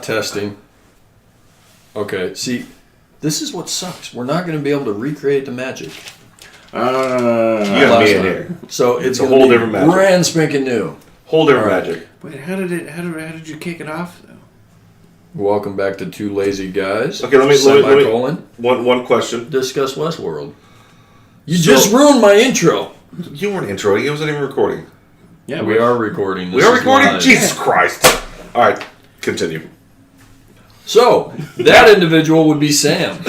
not testing. Okay, see, this is what sucks. We're not going to be able to recreate the magic. You got me in here. So it's a whole different magic. Brand spanking new. Whole different magic. Wait, how did you kick it off though? Welcome back to Two Lazy Guys. Okay, let me one question. Discuss Westworld. You just ruined my intro. You weren't introing. It wasn't even recording. Yeah, we are recording. We are recording? Jesus Christ. All right, continue. So, that individual would be Sam. The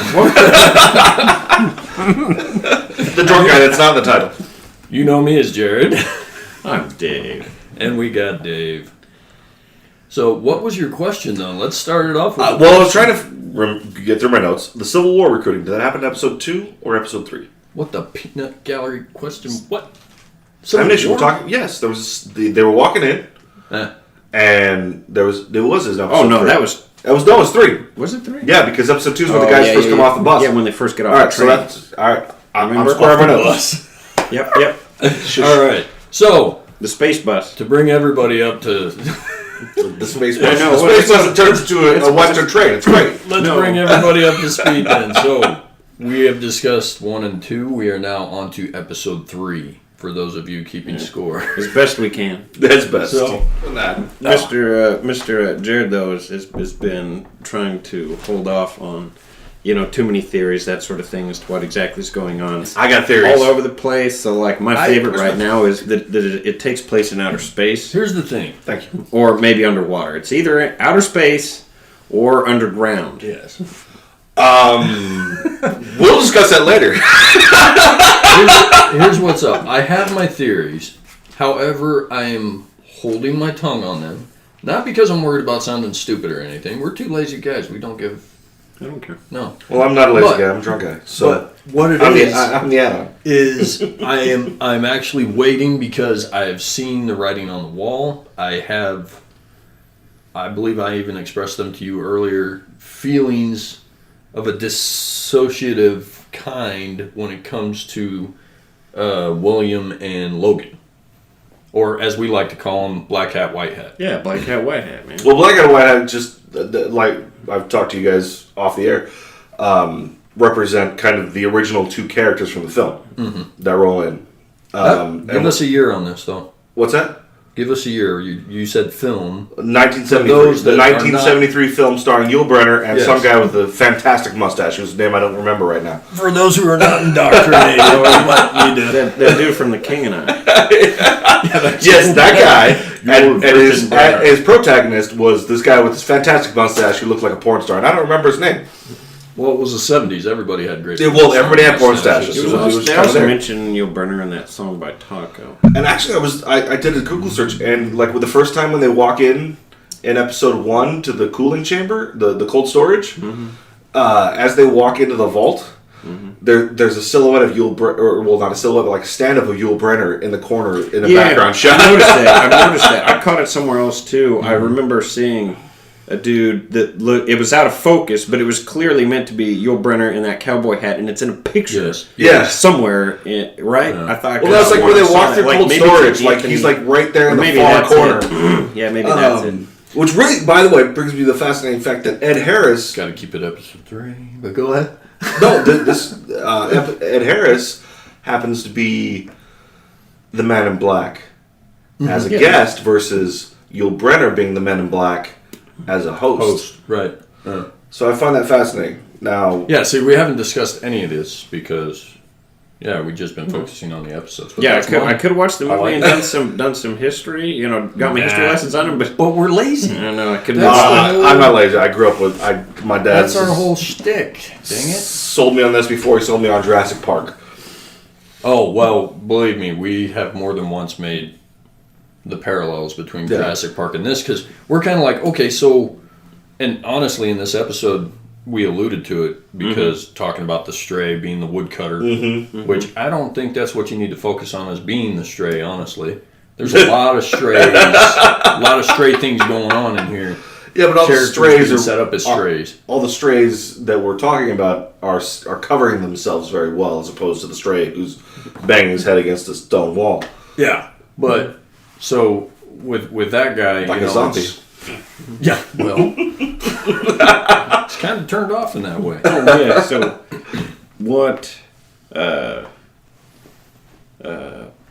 drunk guy that's not in the title. You know me as Jared. I'm Dave. And we got Dave. So, what was your question, though? Let's start it off with... I was trying to get through my notes. The Civil War recruiting, did that happen in episode 2 or episode 3? What the peanut gallery question? What? Ammunition. We're talking... Yes, there was... They were walking in, and there was an episode 3. That was... It was 3. Was it 3? Yeah, because episode 2 is when the guys first come off the bus. Yeah, when they first get off the train. So that's... All right, I'm squaring my notes. Yep. All right, so... The space bus. To bring everybody up to... the space bus. The space bus turns into a Western train. It's great. Let's bring everybody up to speed then. So, we have discussed 1 and 2. We are now on to episode 3. For those of you keeping score, as best we can. That's best. So, Mr. Jared though has been trying to hold off on, too many theories, that sort of thing, as to what exactly is going on. I got theories all over the place. So, like, my favorite right now is that it takes place in outer space. Here's the thing. Thank you. Or maybe underwater. It's either outer space or underground. Yes. We'll discuss that later. Here's what's up. I have my theories. However, I am holding my tongue on them. Not because I'm worried about sounding stupid or anything. We're two lazy guys. We don't give... I don't care. No. Well, I'm not a lazy guy. I'm a drunk guy. So what it is I'm actually waiting because I have seen the writing on the wall. I believe I even expressed them to you earlier, feelings of a dissociative kind when it comes to William and Logan. Or as we like to call them, Black Hat, White Hat. Yeah, Black Hat, White Hat, man. Well, Black Hat, White Hat, just like I've talked to you guys off the air, represent kind of the original 2 characters from the film that roll in. Give us a year on this, though. What's that? Give us a year. You said film. 1973. The 1973 film starring Yul Brynner and some guy with a fantastic mustache whose name I don't remember right now. For those who are not indoctrinated, you might need to... That dude from The King and I. Yes, that guy. And his protagonist was this guy with this fantastic mustache who looked like a porn star. And I don't remember his name. Well, it was the 70s. Everybody had great... everybody had porn stashes. They also mentioned Yul Brynner in that song by Taco. And actually, I did a Google search, and like with the first time when they walk in episode 1 to the cooling chamber, the cold storage, as they walk into the vault, there's a silhouette of Yul Brynner, or well, not a silhouette, but like a stand-up of Yul Brynner in the corner in a background shot. I've noticed that. I caught it somewhere else too. I remember seeing a dude that it was out of focus, but it was clearly meant to be Yul Brynner in that cowboy hat, and it's in a picture. Yes. Somewhere, right? I thought. Well, that's like where they walk through cold storage. Like he's like right there in the far corner. Yeah, maybe that's it. Which really, by the way, brings me the fascinating fact that Ed Harris... Got to keep it episode 3, but go ahead. No, Ed Harris happens to be the Man in Black as a guest versus Yul Brynner being the Man in Black as a host. Right. So I find that fascinating. Now... Yeah, see, we haven't discussed any of this because... Yeah, we've just been focusing on the episodes. But I could have watched the movie and done some history. Got my history lessons on them, but we're lazy. I know I couldn't. I'm not lazy. I grew up with my dad. That's our whole shtick. Dang it! Sold me on this before he sold me on Jurassic Park. Oh well, believe me, we have more than once made the parallels between Jurassic Park and this because we're kind of like okay, so, and honestly, in this episode. We alluded to it because talking about the stray being the woodcutter, which I don't think that's what you need to focus on as being the stray, honestly. There's a lot of strays, a lot of stray things going on in here. Yeah, but all the strays are set up as strays. All the strays that we're talking about are covering themselves very well as opposed to the stray who's banging his head against a stone wall. Yeah, but so with that guy... Like a zombie. Yeah, well... It's kind of turned off in that way. Yeah. So, what?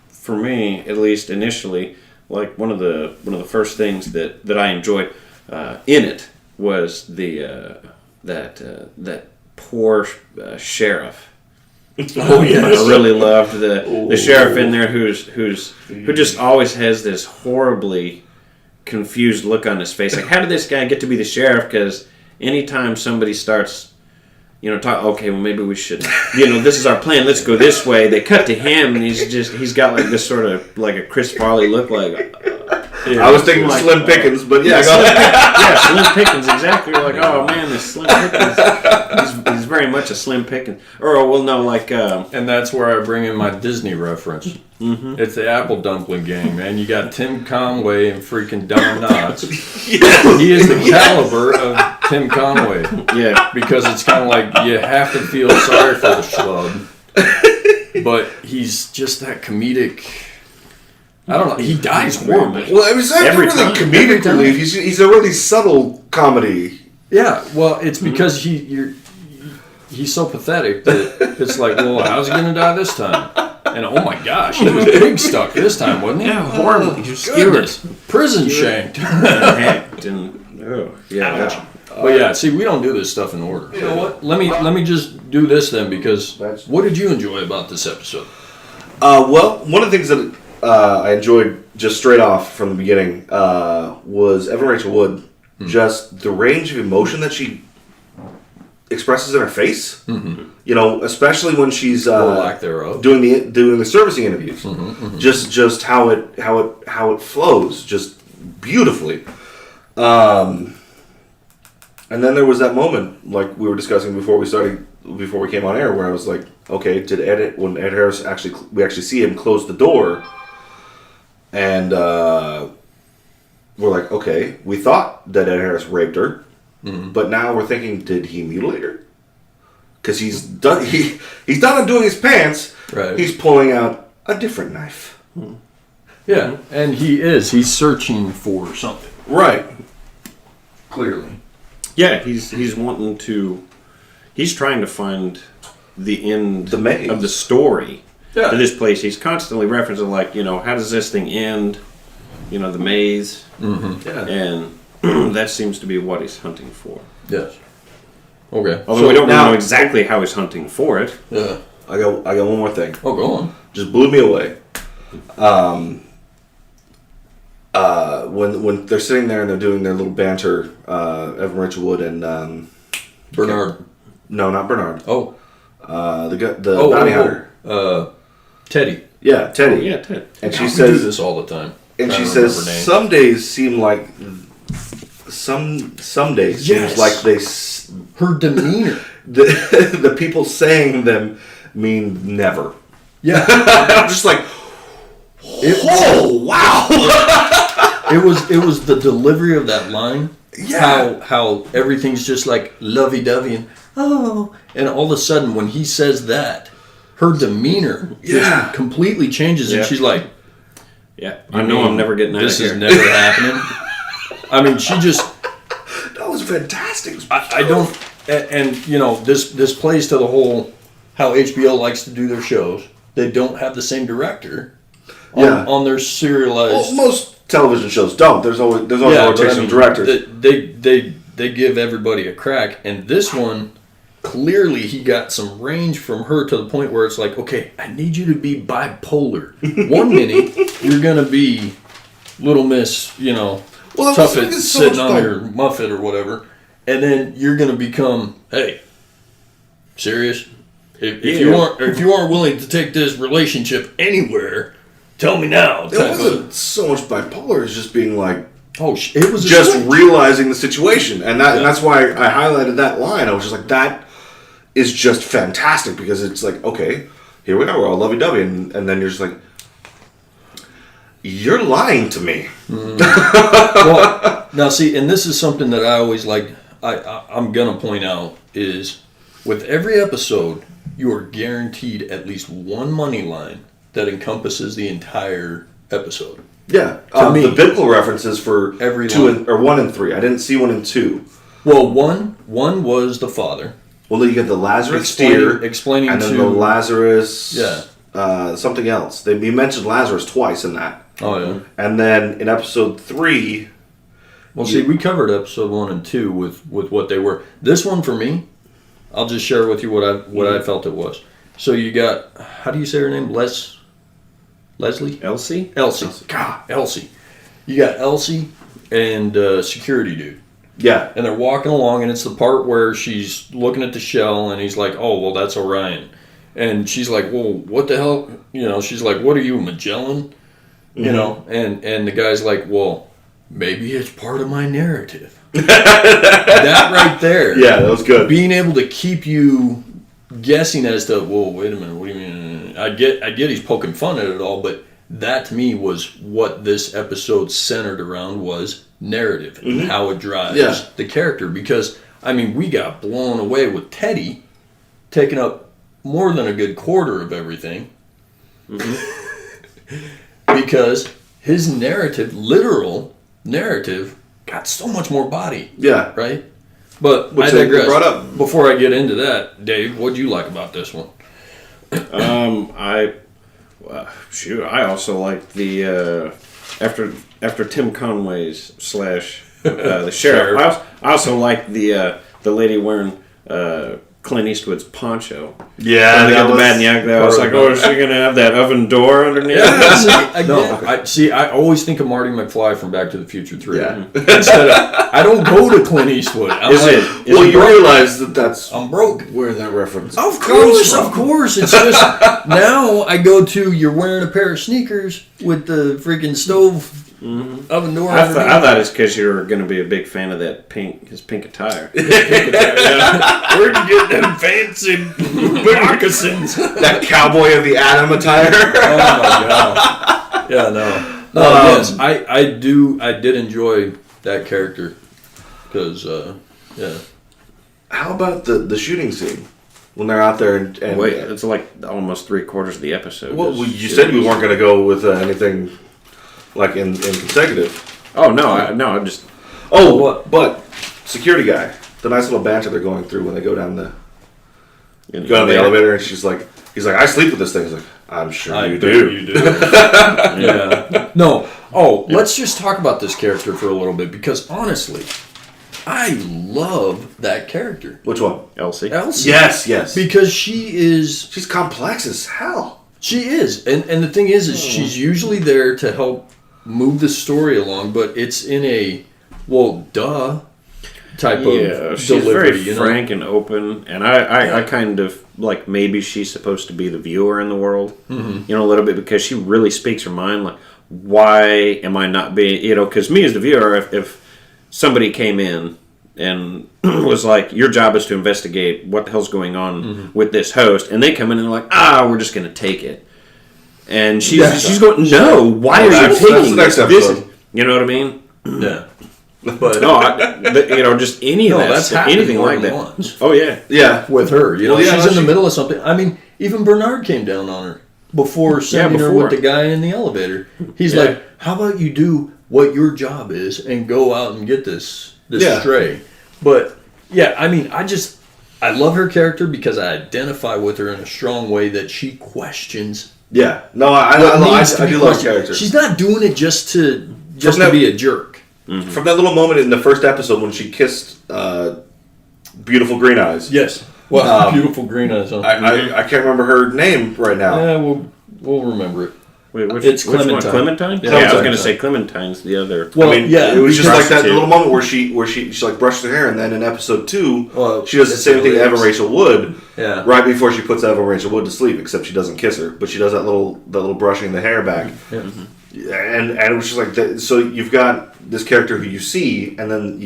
For me, at least initially, like one of the first things that I enjoyed in it was the that poor sheriff. Oh yeah, I really loved the sheriff in there who just always has this horribly confused look on his face. Like, how did this guy get to be the sheriff? Because anytime somebody starts, talk, okay, well maybe we should, this is our plan. Let's go this way. They cut to him, and he's got like this sort of like a Chris Farley look, like. I was thinking like, Slim Pickens, but yeah, Slim Pickens, exactly. We're like, oh man, this Slim Pickens, he's very much a Slim Pickens. Or, well, no, like... and that's where I bring in my Disney reference. Mm-hmm. It's the Apple Dumpling Gang, man. You got Tim Conway and freaking Don Knotts. Yes. He is the caliber of Tim Conway. Yeah. Because it's kind of like you have to feel sorry for the schlub. But he's just that comedic... I don't know. He dies horribly. Well, it's not really comedic relief. He's a really subtle comedy. Yeah, well, it's because he's so pathetic that it's like, well, how's he going to die this time? And oh my gosh, he was big stuck this time, wasn't he? Yeah, horribly. He was skewered. Prison shanked. Hacked and yeah. But yeah, see, we don't do this stuff in order. You know what? Let me just do this then, because what did you enjoy about this episode? Well, one of the things that I enjoyed just straight off from the beginning was Evan Rachel Wood. Just the range of emotion that she expresses in her face. Mm-hmm. Especially when she's or lack thereof. doing the servicing interviews. Mm-hmm. Just how it flows just beautifully. And then there was that moment, like we were discussing before we came on air, where I was like, okay, when Ed Harris we actually see him close the door. And we're like, okay, we thought that Ed Harris raped her, but now we're thinking, did he mutilate her? Because he's done undoing his pants. Right. He's pulling out a different knife. Yeah, and he's searching for something. Right. Clearly. Yeah, he's trying to find the end of the story. Yeah. To this place. He's constantly referencing, like, how does this thing end? The maze. Mm-hmm. Yeah. And that seems to be what he's hunting for. Yes. Okay. Although we don't really know exactly how he's hunting for it. Yeah. I got one more thing. Oh, go on. Just blew me away. When they're sitting there and they're doing their little banter, Evan Rachel Wood and Bernard. No, not Bernard. Oh. The bounty hunter. Teddy. Yeah, Teddy. Oh, yeah, Ted. And she we says do this all the time. And she says some days seem like some days seems like they. Her demeanor. The people saying them mean never. Yeah. I'm just like, wow. It was the delivery of that line. Yeah. How everything's just like lovey-dovey and and all of a sudden when he says that, her demeanor just completely changes and she's like, I know I'm never getting out of here. This is never happening. I mean, she just... That was fantastic. I don't... And this plays to the whole how HBO likes to do their shows. They don't have the same director on their serialized... Well, most television shows don't. There's always a rotation of directors. They give everybody a crack. And this one, clearly he got some range from her to the point where it's like, okay, I need you to be bipolar. 1 minute, you're going to be Little Miss, Tuffet sitting on her Muffet or whatever. And then you're going to become, hey, serious? If you aren't willing to take this relationship anywhere, tell me now. It wasn't so much bipolar as just being like, it was just realizing the situation, and that's why I highlighted that line. I was just like, that is just fantastic because it's like, okay, here we are, we're all lovey-dovey, and then you're just like, you're lying to me. Well, now see, and this is something that I always like. I'm gonna point out is with every episode, you are guaranteed at least one money line that encompasses the entire episode. Yeah, the biblical references for every 1 and 3. I didn't see 1 and 2. Well, one was the father. Well, then you get the Lazarus steer, explaining and then to the Lazarus, Yeah. something else. He mentioned Lazarus twice in that. Oh yeah. And then in episode 3, Well, see, we covered episode 1 and 2 with what they were. This one for me, I'll just share with you what I felt it was. So you got, how do you say her name? Leslie? Elsie. God, Elsie. You got Elsie and security dude. yeah, And they're walking along, and it's the part where she's looking at the shell, and he's like, "Oh, well, that's Orion." And she's like, "Well, what the hell?" You know, she's like, "What are you, Magellan?" You know, and the guy's like, "Well, maybe it's part of my narrative." That right there. yeah, that was good. Being able to keep you guessing as to, well, wait a minute, what do you mean? I get he's poking fun at it all, but that to me was what this episode centered around, was narrative and how it drives the character. Because, I mean, we got blown away with Teddy taking up more than a good quarter of everything. Because his narrative, literal narrative, got so much more body. Yeah. Right? But Which I they digress. brought up. Before I get into that, Dave, what do you like about this one? I also like the after Tim Conway's / the sheriff. I also like the lady wearing Clint Eastwood's poncho. Yeah, When they that got the bad and the ugly. I was like, oh, is she gonna have that oven door underneath? I always think of Marty McFly from Back to the Future 3. Yeah. Instead of, I don't go to Clint Eastwood. Well, you realize that's I'm broke. where that reference. Of course. It's just, now I go to, you're wearing a pair of sneakers with the freaking stove oven door. I thought it's because you were going to be a big fan of his pink attire. Where'd you get them fancy moccasins? That cowboy of the Atom attire. Oh my god! Yeah, no. Yes, I did enjoy that character because yeah. How about the shooting scene when they're out there and Wait, it's like almost 3/4 of the episode. Well, you said we weren't going to go with anything like in consecutive. Oh no, I'm just. Oh, but security guy, the nice little banter they're going through when they go down the elevator, and he's like, I sleep with this thing. He's like, I'm sure you do. You do. Yeah. No. Oh, let's just talk about this character for a little bit, because honestly, I love that character. Which one? Elsie. Yes. Because she's complex as hell. She is. And the thing is she's usually there to help move the story along, but it's in a, well, duh type of she's delivery. Very frank and open, and I kind of like, maybe she's supposed to be the viewer in the world, a little bit, because she really speaks her mind. Like, why am I not being, because me as the viewer, if somebody came in and was like, your job is to investigate what the hell's going on with this host, and they come in and they're like, we're just going to take it. And she's going, no, why are you taking that's the next episode. You know what I mean? Yeah. But just any of that that's stuff, anything like that. Once. Oh yeah. Yeah. With her, Well, she's in the middle of something. I mean, even Bernard came down on her before sending her with the guy in the elevator. He's like, how about you do what your job is and go out and get this stray? But yeah, I mean, I love her character because I identify with her in a strong way, that she questions. Yeah. No, I do love character. She's not doing it just to be a jerk. Mm-hmm. From that little moment in the first episode when she kissed Beautiful Green Eyes. Yes. Well, Beautiful Green Eyes. I can't remember her name right now. Yeah, we'll remember it. Wait, it's which Clementine. One? Clementine? Yeah, I was going to say Clementine's the other. Well, it was just like that little moment where she like brushed her hair, and then in episode 2, she does the same thing to Evan Rachel Wood. Yeah. Right before she puts Evan Rachel Wood to sleep, except she doesn't kiss her, but she does that little brushing the hair back. Yeah. And it was just like that. So you've got this character who you see, and then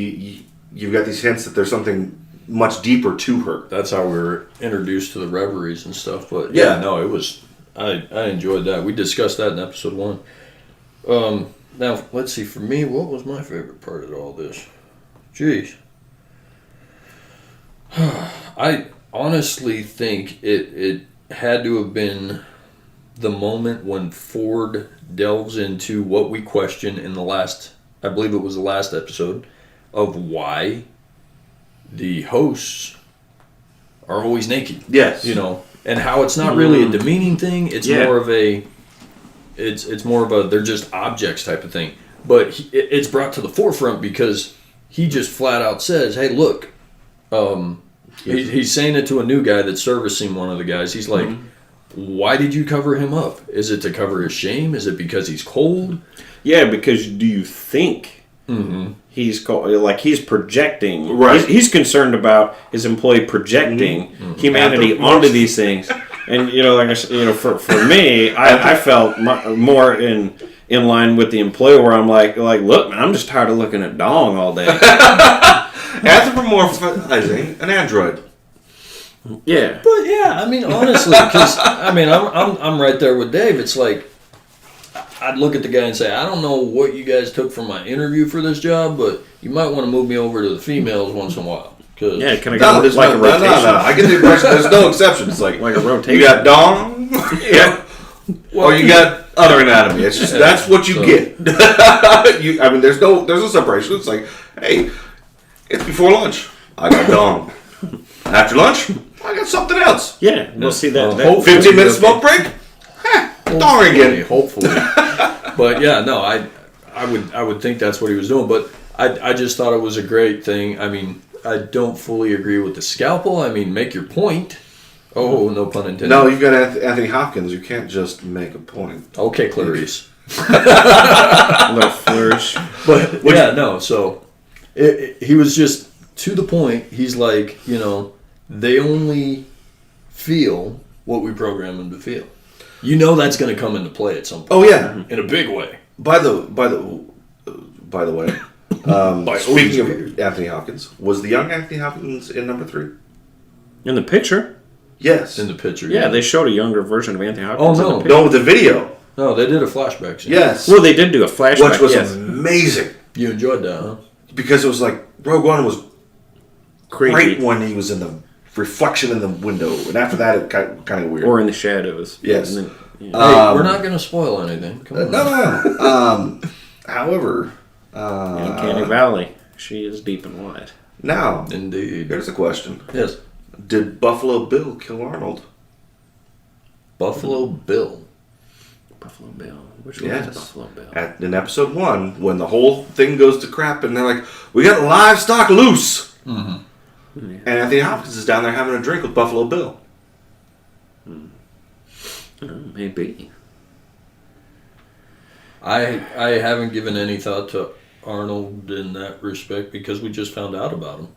you've got these hints that there's something much deeper to her. That's how we were introduced to the reveries and stuff. But no, it was. I enjoyed that. We discussed that in episode 1. Now let's see. For me, what was my favorite part of all this? Jeez. I honestly think it had to have been the moment when Ford delves into what we questioned in the last, I believe it was the last episode, of why the hosts are always naked. Yes. You know, and how it's not really a demeaning thing. It's more of a, it's more of a, they're just objects type of thing. But it's brought to the forefront because he just flat out says, hey, look, he's saying it to a new guy that's servicing one of the guys. He's like, why did you cover him up? Is it to cover his shame? Is it because he's cold? Yeah, because do you think he's cold? Like he's projecting? Right. He's concerned about his employee projecting humanity onto these things. And you know, like I said, you know, for me, I felt more in line with the employee, where I'm like, look, man, I'm just tired of looking at dong all day. Anthropomorphizing an android. Yeah, But yeah, I mean, honestly, because I mean, I'm right there with Dave. It's like I'd look at the guy and say, I don't know what you guys took from my interview for this job, but you might want to move me over to the females once in a while. Cause yeah. Can I No, get there's like no, a rotation? no. I get the impression there's no exception. It's like Like a rotation. you got dong, or you got other anatomy. It's just that's what you get. I mean, there's no separation. It's like, hey, it's before lunch. I got dong. After lunch, I got something else. Yeah, we'll see that. Hopefully- 15-minute smoke break. Dong again. Hopefully. But yeah, no, I would think that's what he was doing. But I just thought it was a great thing. I mean, I don't fully agree with the scalpel. I mean, make your point. Oh, no pun intended. No, you've got Anthony Hopkins. You can't just make a point. Okay, Clarice. A little flourish. But yeah, no. So he was just to the point. He's like, you know, they only feel what we program them to feel. You know that's going to come into play at some point. Oh yeah. In a big way. By the way, speaking of Anthony Hopkins, was the young Anthony Hopkins in number 3? In the picture? Yes. In the picture. Yeah, they showed a younger version of Anthony Hopkins. Oh, in no. the picture. No, the video. No, they did a flashback scene. Yes. Well, they did do a flashback. Which was yes. amazing. You enjoyed that, huh? Because it was like Rogue One was Creepy. great when he was in the reflection in the window, and after that it kind of weird. Or in the shadows. Yes. And then, yeah. Hey, we're not going to spoil anything. Come on. No. However, Uncanny Valley. She is deep and wide. now Indeed. here's a question: Yes. did Buffalo Bill kill Arnold? Buffalo Bill. Buffalo Bill. Which one Yes. is Buffalo Bill? In episode 1, when the whole thing goes to crap, and they're like, "We got livestock loose," Yeah. and Anthony Hopkins is down there having a drink with Buffalo Bill. Maybe. I I haven't given any thought to Arnold in that respect because we just found out about him.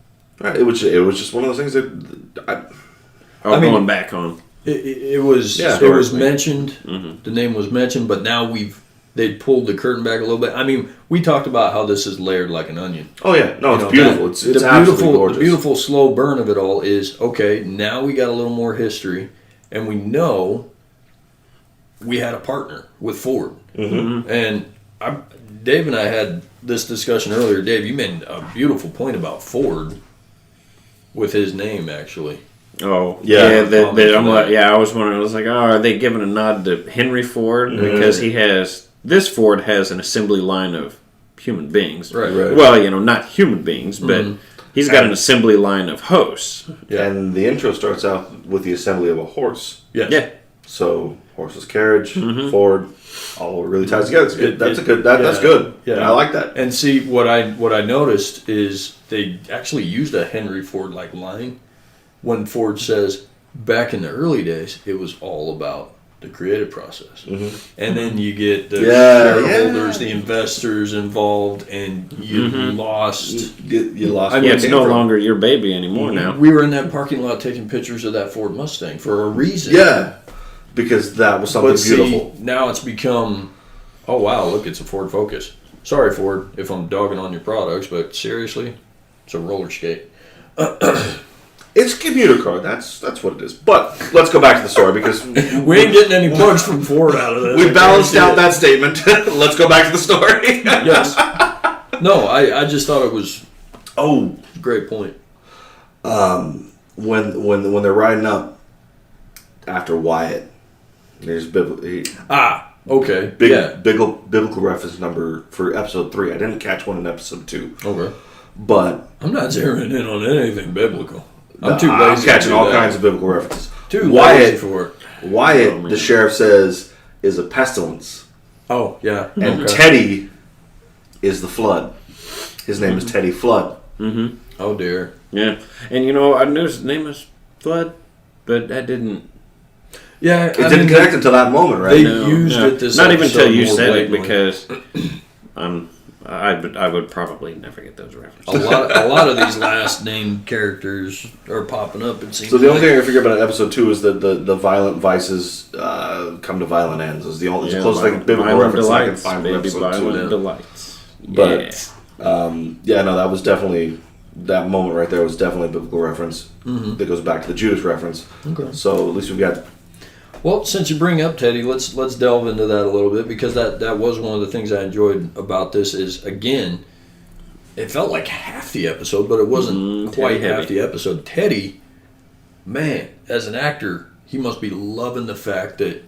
Right. It was just one of those things that Oh, I mean- going back on. It was Yeah. it was mentioned. Mm-hmm. The name was mentioned, but now they pulled the curtain back a little bit. I mean, we talked about how this is layered like an onion. Oh yeah, no, it's You know, beautiful. that- It's the absolutely gorgeous. The beautiful slow burn of it all is okay. Now we got a little more history, and we know we had a partner with Ford. Mm-hmm. And Dave and I had this discussion earlier. Dave, you made a beautiful point about Ford with his name, actually. Oh, Yeah. I was wondering. I was like, oh, are they giving a nod to Henry Ford because this Ford has an assembly line of human beings. Right. Well, not human beings, but he's got an assembly line of hosts. Yeah. And the intro starts out with the assembly of a horse. Yes. Yeah. So horse's carriage, Ford, all really ties together. It's good. That's yeah, good. yeah. I like that. And see, what I noticed is they actually used a Henry Ford like line when Ford says back in the early days it was all about the creative process, and then you get the shareholders, the investors involved, and you lost. You lost. I mean, Yeah, where it's it no came from. longer your baby anymore now. We were in that parking lot taking pictures of that Ford Mustang for a reason. Yeah, because that was something But beautiful. see, now it's become, oh wow, look, it's a Ford Focus. Sorry, Ford, if I'm dogging on your products, but seriously, it's a roller skate. It's a commuter car. That's what it is. But let's go back to the story because We ain't getting any plugs from Ford out of this. we balanced out that statement. Let's go back to the story. Yes. No, I just thought it was Oh, a great point. when they're riding up after Wyatt, there's Okay. big Yeah. biblical reference number for episode 3. I didn't catch one in episode 2. Okay. But I'm not zeroing in on anything biblical. I'm catching all kinds of biblical references. Too lazy for it. Wyatt, the sheriff says, is a pestilence. Oh, yeah. And Teddy is the flood. His name is Teddy Flood. Mm-hmm. Oh, dear. Yeah. And, you know, I knew his name was Flood, but that didn't... Yeah, it didn't connect until that moment, right? They used it this not even until you said blatantly. it, because I would probably never get those references. A lot of these last name characters are popping up. It seems. So the only thing I figure about episode 2 is that the violent vices come to violent ends. Is the only closest thing biblical reference I can find for episode 2. Violent delights. But no, that was definitely that moment right there was definitely a biblical reference that goes back to the Judas reference. Okay. So at least we've got. Well, since you bring up Teddy, let's delve into that a little bit, because that was one of the things I enjoyed about this. Is again, it felt like half the episode, but it wasn't quite half the episode. Teddy, man, as an actor, he must be loving the fact that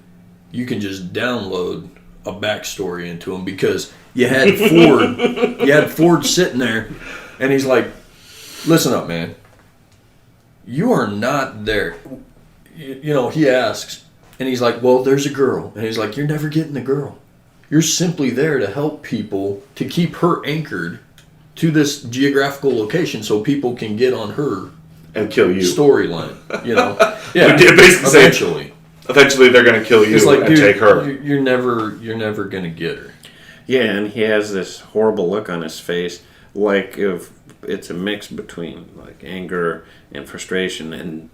you can just download a backstory into him, because you had Ford sitting there, and he's like, "Listen up, man. You are not there." You know, he asks. And he's like, well, there's a girl. And he's like, you're never getting the girl. You're simply there to help people, to keep her anchored to this geographical location so people can get on her and kill you storyline. You know? Yeah. Basically eventually they're going to kill you like, and dude, take her. You're never going to get her. Yeah, and he has this horrible look on his face, like if it's a mix between like anger and frustration and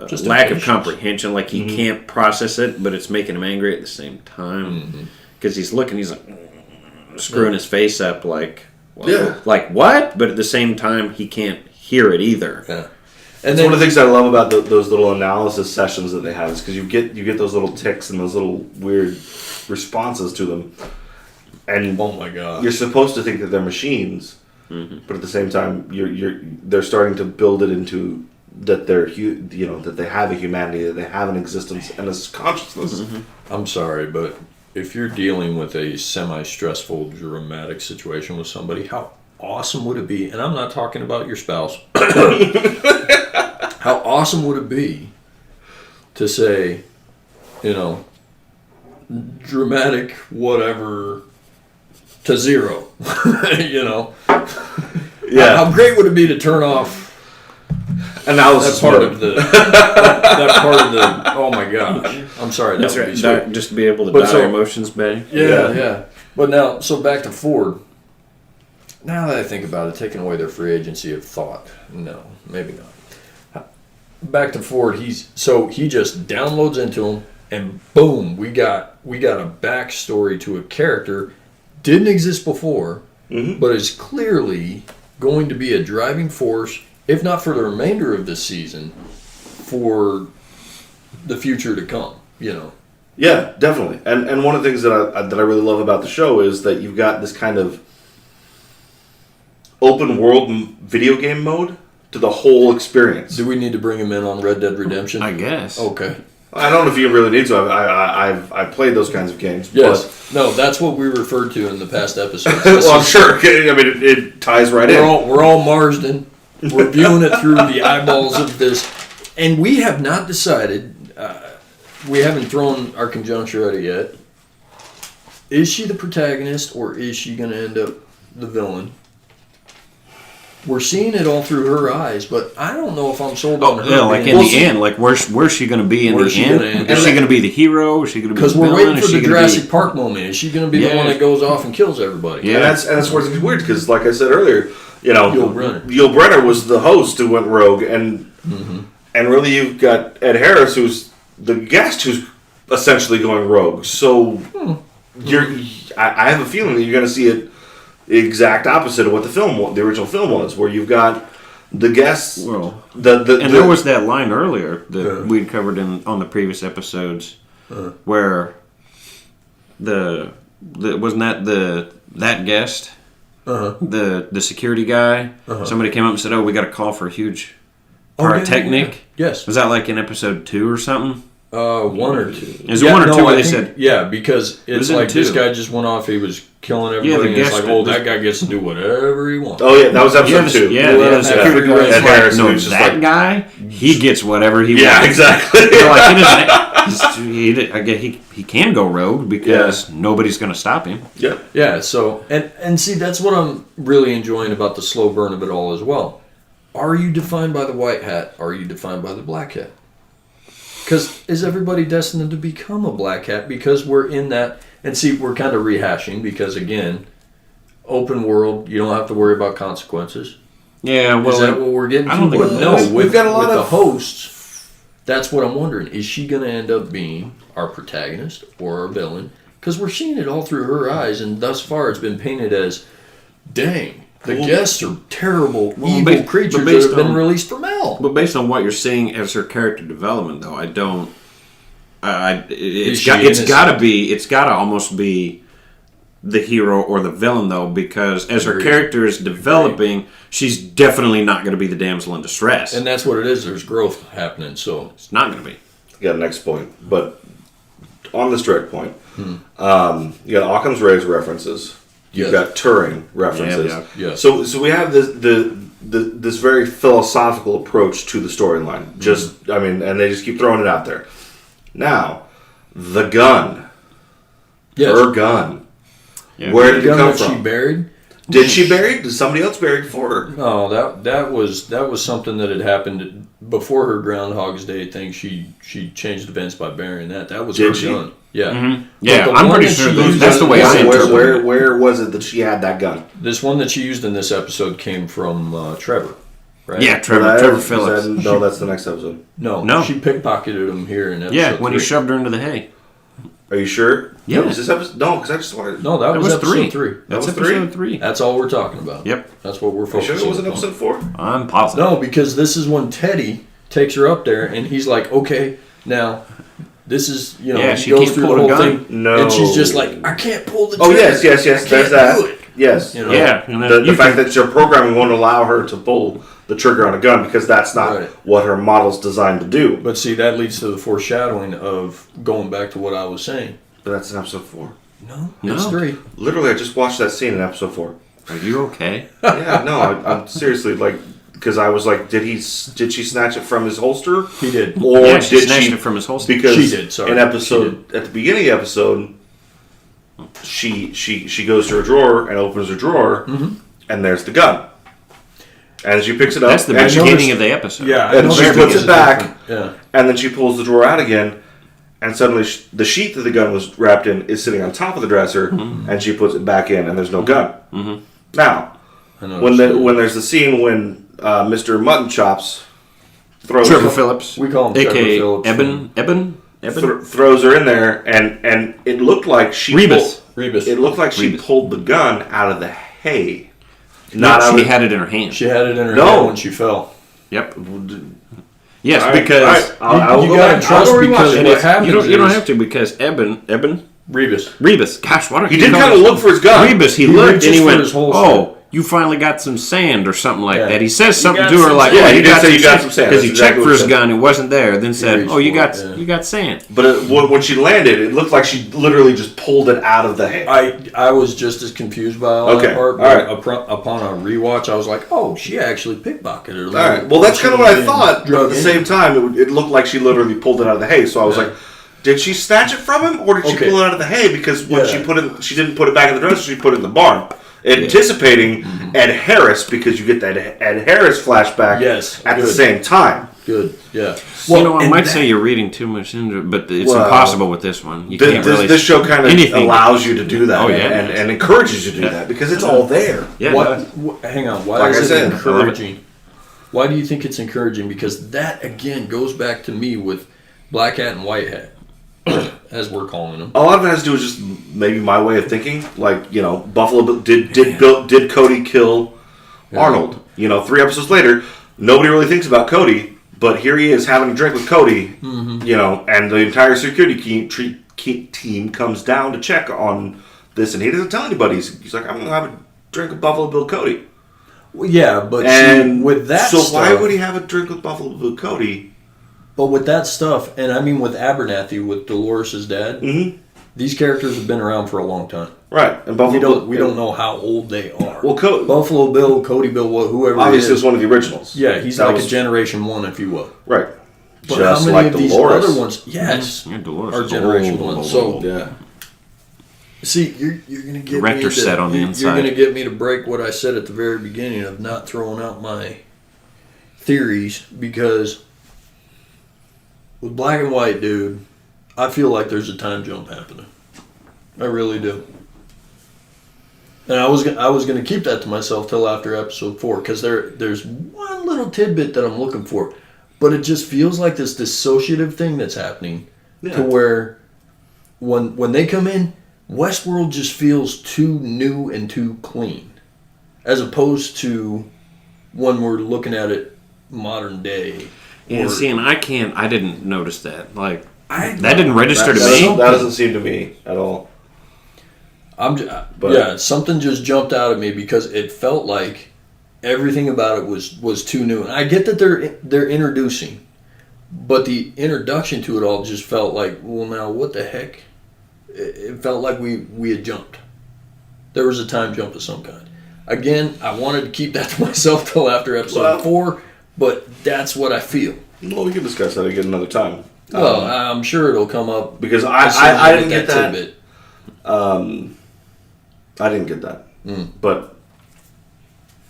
just lack of comprehension, like he can't process it, but it's making him angry at the same time. Because he's looking, he's like screwing his face up, like, well, like what? But at the same time, he can't hear it either. Yeah, and one of the things I love about those little analysis sessions that they have is because you get those little tics and those little weird responses to them, and oh my god, you're supposed to think that they're machines, but at the same time, they're starting to build it into. That that they have a humanity, that they have an existence and a consciousness. I'm sorry, but if you're dealing with a semi-stressful, dramatic situation with somebody, how awesome would it be? And I'm not talking about your spouse. How awesome would it be to say, dramatic whatever to 0? Yeah. How great would it be to turn off? Analysis that part of the that part of the oh my gosh, I'm sorry, that's right. Just to be able to dial your emotions better. Yeah. But now, so back to Ford. Now that I think about it, taking away their free agency of thought, no, maybe not. Back to Ford, he just downloads into him, and boom, we got a backstory to a character didn't exist before, but is clearly going to be a driving force. If not for the remainder of this season, for the future to come, Yeah, definitely. And one of the things that I really love about the show is that you've got this kind of open world video game mode to the whole experience. Do we need to bring him in on Red Dead Redemption? I guess. Okay. I don't know if you really need to. I've played those kinds of games. Yes. No, that's what we referred to in the past episodes. Well, I'm sure. I mean, it ties right in. We're all Marsden. We're viewing it through the eyeballs of this, and we have not decided. We haven't thrown our conjuncture at it yet. Is she the protagonist, or is she going to end up the villain? We're seeing it all through her eyes, but I don't know if I'm sold on her. Yeah, like in the end, like where's she going to be in the end? Is she going to be the hero? Is she going to be the villain? Because we're waiting for the Jurassic Park moment. Is she going to be the one that goes off and kills everybody? Yeah, and that's where it's weird because, like I said earlier. Yul Brynner was the host who went rogue, and really you've got Ed Harris, who's the guest, who's essentially going rogue. So I have a feeling that you're going to see it the exact opposite of what the original film was, where you've got the guests. Well, there was that line earlier that we'd covered on the previous episodes, where wasn't that guest. The security guy, somebody came up and said, "Oh, we got a call for a huge pyrotechnic." Yeah. Yes. Was that like in episode 2 or something? 1 or 2. Is it 1 or 2 where I they think- said... Yeah, because it's in like this 2. guy just went off. He was killing the everybody. And it's guest- like, oh, that guy gets to do whatever he wants. Oh yeah, that was episode 2. The security guard Ed was Harris, like, no, who's just that like- guy, he gets whatever he Yeah, wants. exactly. They're like, he can go rogue because nobody's going to stop him. Yeah. Yeah, so, and see, that's what I'm really enjoying about the slow burn of it all as well. Are you defined by the white hat? Are you defined by the black hat? Because is everybody destined to become a black hat? Because we're in that, and see, we're kind of rehashing because, again, open world, you don't have to worry about consequences. Yeah, well... Is that what we're getting I don't to? think But it no, is. with, We've got a lot with the of- hosts, that's what I'm wondering. Is she going to end up being our protagonist or our villain? Because we're seeing it all through her eyes, and thus far it's been painted as, dang, the guests are terrible, evil creatures that have been released from hell. But based on what you're seeing as her character development, though, I don't... Is it's she got to be... It's got to almost be the hero or the villain, though, because as her Agreed. character is developing, she's definitely not going to be the damsel in distress. And that's what it is. There's growth happening, so... It's not going to be. You got a next point, but on this direct point, you got Occam's razor references. You've Yes. got Turing references. Yeah. So we have this very philosophical approach to the storyline. Just I mean, and they just keep throwing it out there. Now, the gun, Yes. her gun. Yeah. Where The did it gun come that she from? buried? Did she bury it? Did somebody else bury it for her? No, that was something that had happened before her Groundhog's Day thing. She changed events by burying that. That was Did her she? gun. Yeah. Yeah, But the I'm one pretty that sure she that- used that's the way I interpret it. Where was it that she had that gun? This one that she used in this episode came from Trevor, right? Yeah, Trevor Phillips. No, that's the next episode. No, she pickpocketed him here in episode Yeah, when he 3. shoved her into the hay. Are you sure? Yeah. Was this episode? No, because I just wanted. No, that was episode 3. 3. That's was episode 3. That's all we're talking about. Yep. That's what we're Are you focusing sure it wasn't on. episode 4? I'm positive. No, because this is when Teddy takes her up there, and he's like, "Okay, now this is Yeah, he she goes can't through the pull whole the gun. thing, No. and she's just like, I can't pull the Oh trigger. yes. I There's can't that. do it. Yes. You know? Yeah. And then The you fact can- that your programming won't allow her to pull the trigger on a gun because that's not Right. what her model's designed to do. But see, that leads to the foreshadowing of going back to what I was saying. But that's in episode 4. No, No. it's 3. Literally, I just watched that scene in episode 4. Are you okay? Yeah, no, I'm seriously like, because I was like, did she snatch it from his holster? He did. Or Yeah, she did snatched she? it from his holster. Because She did, sorry. in episode at the beginning of the episode, she goes to her drawer and opens her drawer, and there's the gun. And she picks it up. That's the and she beginning of the episode. Yeah, And she noticed puts it's it back. different. Yeah. And then she pulls the drawer out again, and suddenly the sheet that the gun was wrapped in is sitting on top of the dresser, and she puts it back in, and there's no gun. Now, I know when it's- when there's the scene when Mr. Mutton Chops throws Trevor Phillips. We call him Trevor A.K.A. Phillips. Eben? throws her in there, and it looked like she Rebus. Rebus. It looked like she Rebus. pulled the gun out of the hay. Not out she of had it in her hand. She had it in her No. hand when she fell. Yep. Yes, All right, because all right, I'll You go gotta back. trust I'll go because rewatch and it. what it's- happens you don't is- have to because Eben Rebus. Rebus. Gosh, why don't He you did know kind of this? look for his gun. Rebus, he He looked reaches and he for went, his holster. "Oh, you finally got some sand or something like Yeah. that." He says something got to her some like, sand. "Oh, Yeah, he did say some you got some sand. because he That's checked exactly for what his he said. gun, it wasn't there. Then said, reached "Oh, you for got it, yeah. you got sand." But when she landed, it looked like she literally just pulled it out of the hay. I was just as confused by all Okay, that part. all But right. upon a rewatch, I was like, "Oh, she actually pickpocketed a little." All right. Well, that's kind of what I and thought. But at drug the in. same time, it looked like she literally pulled it out of the hay. So I was like, did she snatch it from him, or did she Okay. pull it out of the hay? Because when Yeah. she didn't put it back in the dresser. She put it in the barn, anticipating Ed Harris, because you get that Ed Harris flashback. Yes, At the good. same time. Good, yeah. I and might that- say you're reading too much into it, but it's Well, impossible with this one. You can't really. This show kind of anything. allows you to do that, Oh, yeah. and encourages you to do that because it's all there. Yeah, Hang on. Why Like I is said, it I love it. encouraging? Why do you think it's encouraging? Because that again goes back to me with Black Hat and White Hat, as we're calling them. A lot of it has to do with just maybe my way of thinking. Like, Buffalo did Cody kill Arnold? 3 episodes later, nobody really thinks about Cody, but here he is having a drink with Cody. And the entire security team comes down to check on this, and he doesn't tell anybody. He's like, I'm gonna have a drink with Buffalo Bill Cody. Well, yeah, but And see, with that, so stuff, why would he have a drink with Buffalo Bill Cody But with that stuff, and I mean with Abernathy, with Dolores' dad, these characters have been around for a long time. Right, and Buffalo We don't know how old they are. Well, Buffalo Bill, Cody Bill, whoever obviously it is. was one of the originals. Yeah, he's That like was- a generation one, if you will. Right. But Just how many like of these Dolores. other ones, yes, Yeah, Dolores are is generation old, one. old, So, old. Yeah. see, you're going to get Rector me to, set on the you're inside. going to get me to break what I said at the very beginning of not throwing out my theories, because with Black and White, dude, I feel like there's a time jump happening. I really do. And I was gonna keep that to myself till after episode 4, because there's one little tidbit that I'm looking for, but it just feels like this dissociative thing that's happening, to where when they come in, Westworld just feels too new and too clean, as opposed to when we're looking at it modern day. And Or- see, and I didn't notice that. Like, I- that didn't register to That me. doesn't seem to me at all. Yeah, something just jumped out at me because it felt like everything about it was too new. And I get that they're introducing, but the introduction to it all just felt like, well, now what the heck? It felt like we had jumped. There was a time jump of some kind. Again, I wanted to keep that to myself till after episode 4, but that's what I feel. Well, we can discuss that again another time. Well, I'm sure it'll come up Because as soon as I I didn't get that. tidbit. I didn't get that. But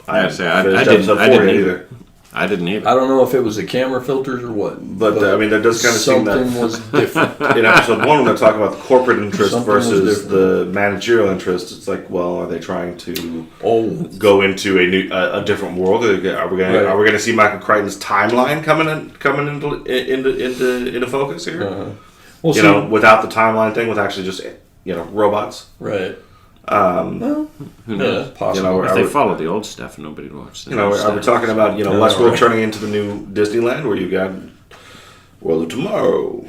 I haven't say I finished didn't. episode I 4 didn't yet either. I didn't either. I don't know if it was the camera filters or what. But I mean, that does kind of seem something that was different. in episode 1 when they're talking about the corporate interest Something was versus different. the managerial interest, it's like, well, are they trying to Oh, go into a different world? Are we going to see Michael Crichton's timeline coming into focus here? well, You know, without the timeline thing, with actually just robots. right. Who Yeah, knows? possible. If they follow the old stuff, nobody would watch that. Are we talking about Westworld turning into the new Disneyland, where you got World of Tomorrow,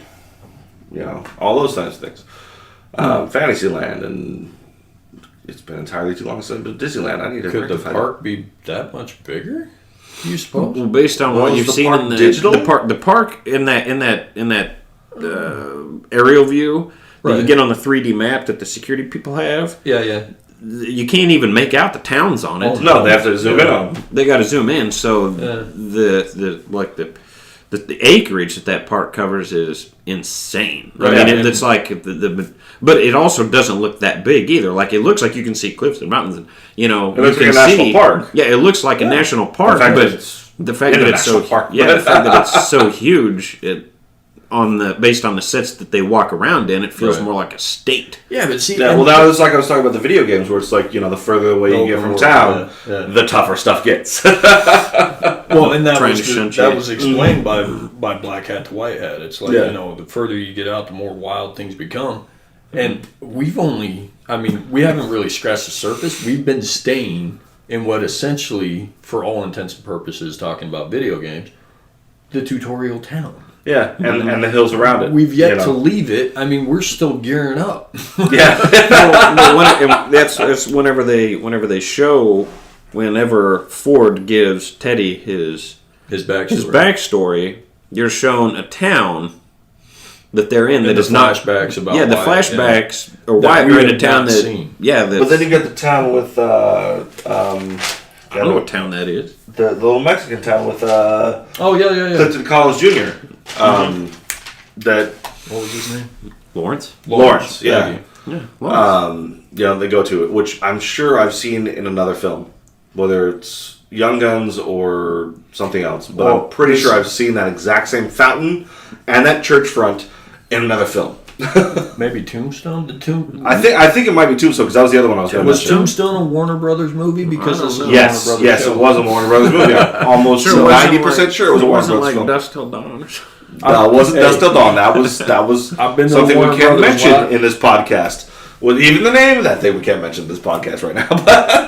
all those kinds of things, Fantasyland, and it's been entirely too long since I've been to Disneyland. I need to Could the rectify park be that much bigger? Do you suppose? Well, based on Well, what is you've the seen park in the digital? the park in that aerial view that you Right. get on the 3D map that the security people have, Yeah. you can't even make out the towns on it. Oh, No, they have to zoom in on. They got to zoom in, so Yeah. the acreage that park covers is insane. Right. I mean, Yeah. it's like but it also doesn't look that big either. Like, it looks like you can see cliffs and mountains. And, It looks you like can a national see- park. Yeah, it looks like a national park, The fact but that it's the fact in that a it's so national park. the fact that it's so huge, based on the sets that they walk around in, it feels Right. more like a state. Yeah, but see, Yeah, well, that was like I was talking about the video games, where it's like the further away you Open get from world, town, yeah. the tougher stuff gets. well, and that Trying was to shunt that you. was explained by Black Hat to White Hat. It's like Yeah. the further you get out, the more wild things become. And we haven't really scratched the surface. We've been staying in what essentially, for all intents and purposes, talking about video games, the tutorial town. Yeah, and the hills around it. We've yet to leave it. I mean, we're still gearing up. Yeah. That's whenever Ford gives Teddy his His backstory. backstory, you're shown a town that they're in And that the is not flashbacks about the Wyatt, flashbacks or That Wyatt we are in a have town not that seen. But then you get the town with I don't know what town that is. the little Mexican town with Oh yeah. Clinton Collins Jr. That What was his name? Lawrence. Lawrence, yeah. Thank you. Yeah, Lawrence. they go to it, which I'm sure I've seen in another film, whether it's Young Guns or something else. But Well, I'm pretty sure I've seen that exact same fountain and that church front in another film. Maybe Tombstone. I think it might be Tombstone, because that was the other one I was going to Was mention. Tombstone a Warner Brothers movie? Because this is a Warner Yes, Brothers yes, show. it was a Warner Brothers movie. I'm almost 90% sure it was a Warner wasn't Brothers like film. Dust Till Dawn or something. That wasn't Hey. Dust Till Dawn. That was I've been to something Warner we can't Brothers mention lot. in this podcast. Well, even the name of that thing we can't mention in this podcast right now.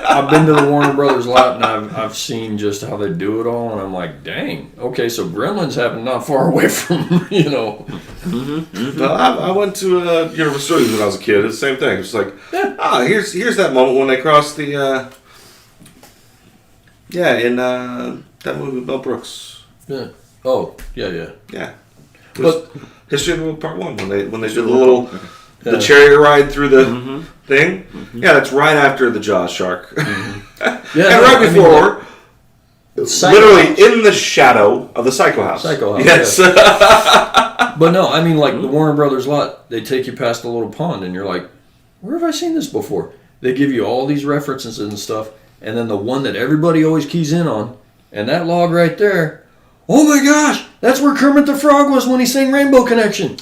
I've been to the Warner Brothers lot, and I've seen just how they do it all, and I'm like, dang. Okay, so Gremlins happened not far away from Well, I went to Universal Studios when I was a kid. It's the same thing. It's like, here's that moment when they cross the in that movie with Mel Brooks. Yeah. Oh, yeah. Yeah. But History of the World Part 1 when they did the chariot ride through the thing. Mm-hmm. Yeah, that's right after the Jaws shark. Mm-hmm. And right before, literally in the shadow of the Psycho House. Yes. But no, I mean, like the Warner Brothers lot, they take you past the little pond, and you're like, where have I seen this before? They give you all these references and stuff, and then the one that everybody always keys in on, and that log right there, oh my gosh, that's where Kermit the Frog was when he sang Rainbow Connection.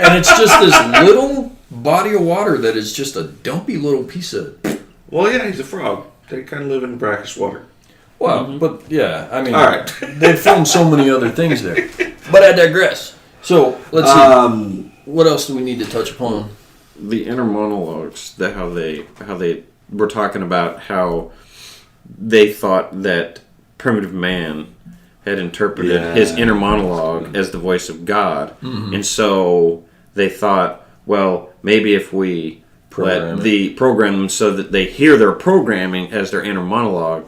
And it's just this little body of water that is just a dumpy little piece of... Well, yeah, he's a frog. They kind of live in brackish water. Well, but yeah, I mean, all right. They filmed so many other things there. But I digress. So, let's see. What else do we need to touch upon? The inner monologues, how they were talking about how they thought that primitive man had interpreted his inner monologue as the voice of God. Mm-hmm. And so they thought, well, maybe if we program them so that they hear their programming as their inner monologue.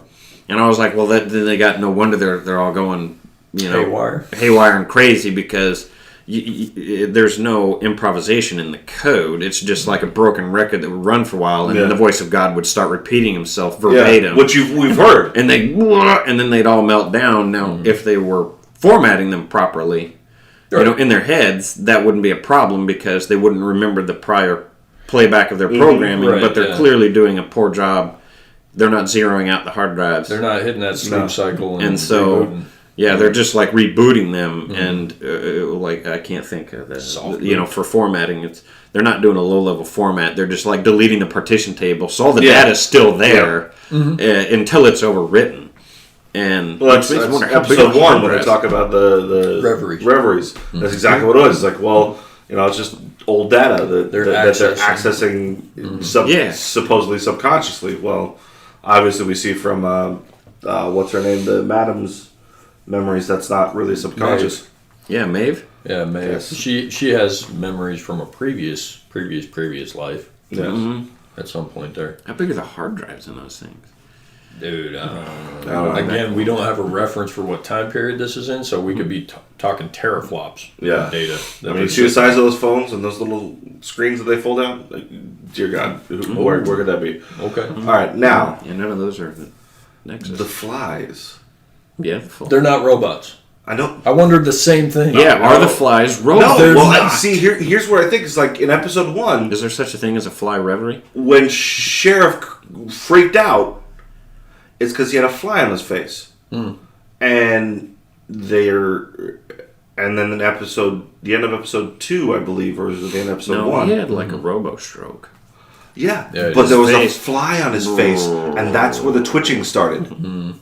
And I was like, well, then they got no wonder they're all going, haywire and crazy, because there's no improvisation in the code. It's just like a broken record that would run for a while, and then the voice of God would start repeating himself verbatim, which we've heard, and then they'd all melt down. Now, if they were formatting them properly, in their heads, that wouldn't be a problem because they wouldn't remember the prior playback of their programming. But they're clearly doing a poor job. They're not zeroing out the hard drives. They're not hitting that sleep cycle. And so, rebooting. They're just like rebooting them, and I can't think of that. For formatting, they're not doing a low-level format. They're just like deleting the partition table, so all the data's still there until it's overwritten. And that's episode 1 when they talk about the reveries. Mm-hmm. That's exactly what it was. It's like, well, it's just old data that they're accessing supposedly subconsciously. Well, obviously we see from what's her name, the Madam's memories, that's not really subconscious. Maeve. Yeah, Maeve. Yes. She has memories from a previous life. Yes. At some point there. How big are the hard drives in those things? Dude, I don't know. Again, we don't have a reference for what time period this is in, so we could be talking teraflops of data. I mean, see the size of those phones and those little screens that they fold out? Dear God, where could that be? Okay. All right, now. Yeah, none of those are the Nexus. The flies. Yeah. They're not robots. I know. I wondered the same thing. Yeah, are the flies robots? No, see, here's where I think it's like in episode 1. Is there such a thing as a fly reverie? When Sheriff freaked out, it's because he had a fly on his face. Mm. And then in the end of episode 2, I believe, or was it the end of episode 1? He had like a robo-stroke. Yeah, but there was a fly on his face, and that's where the twitching started. Mm.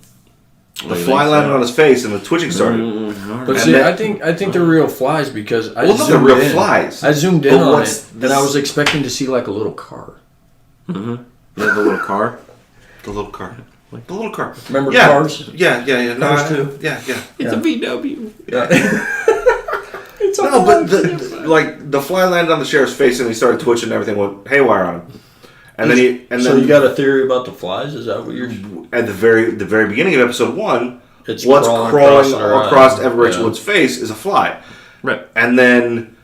The fly landed on his face, and the twitching started. But see, I think they're real flies because they're real flies. I zoomed in on it, and I was expecting to see like a little car. Mm-hmm. The little car. The little car. Like the little car. Remember cars? Yeah. Cars too. Yeah. It's a VW. Yeah. But the fly landed on the sheriff's face and he started twitching and everything went haywire on him. And then you got a theory about the flies? Is that what you're? At the very beginning of episode 1, what's crawling across Everett Wood's face is a fly. Right. And then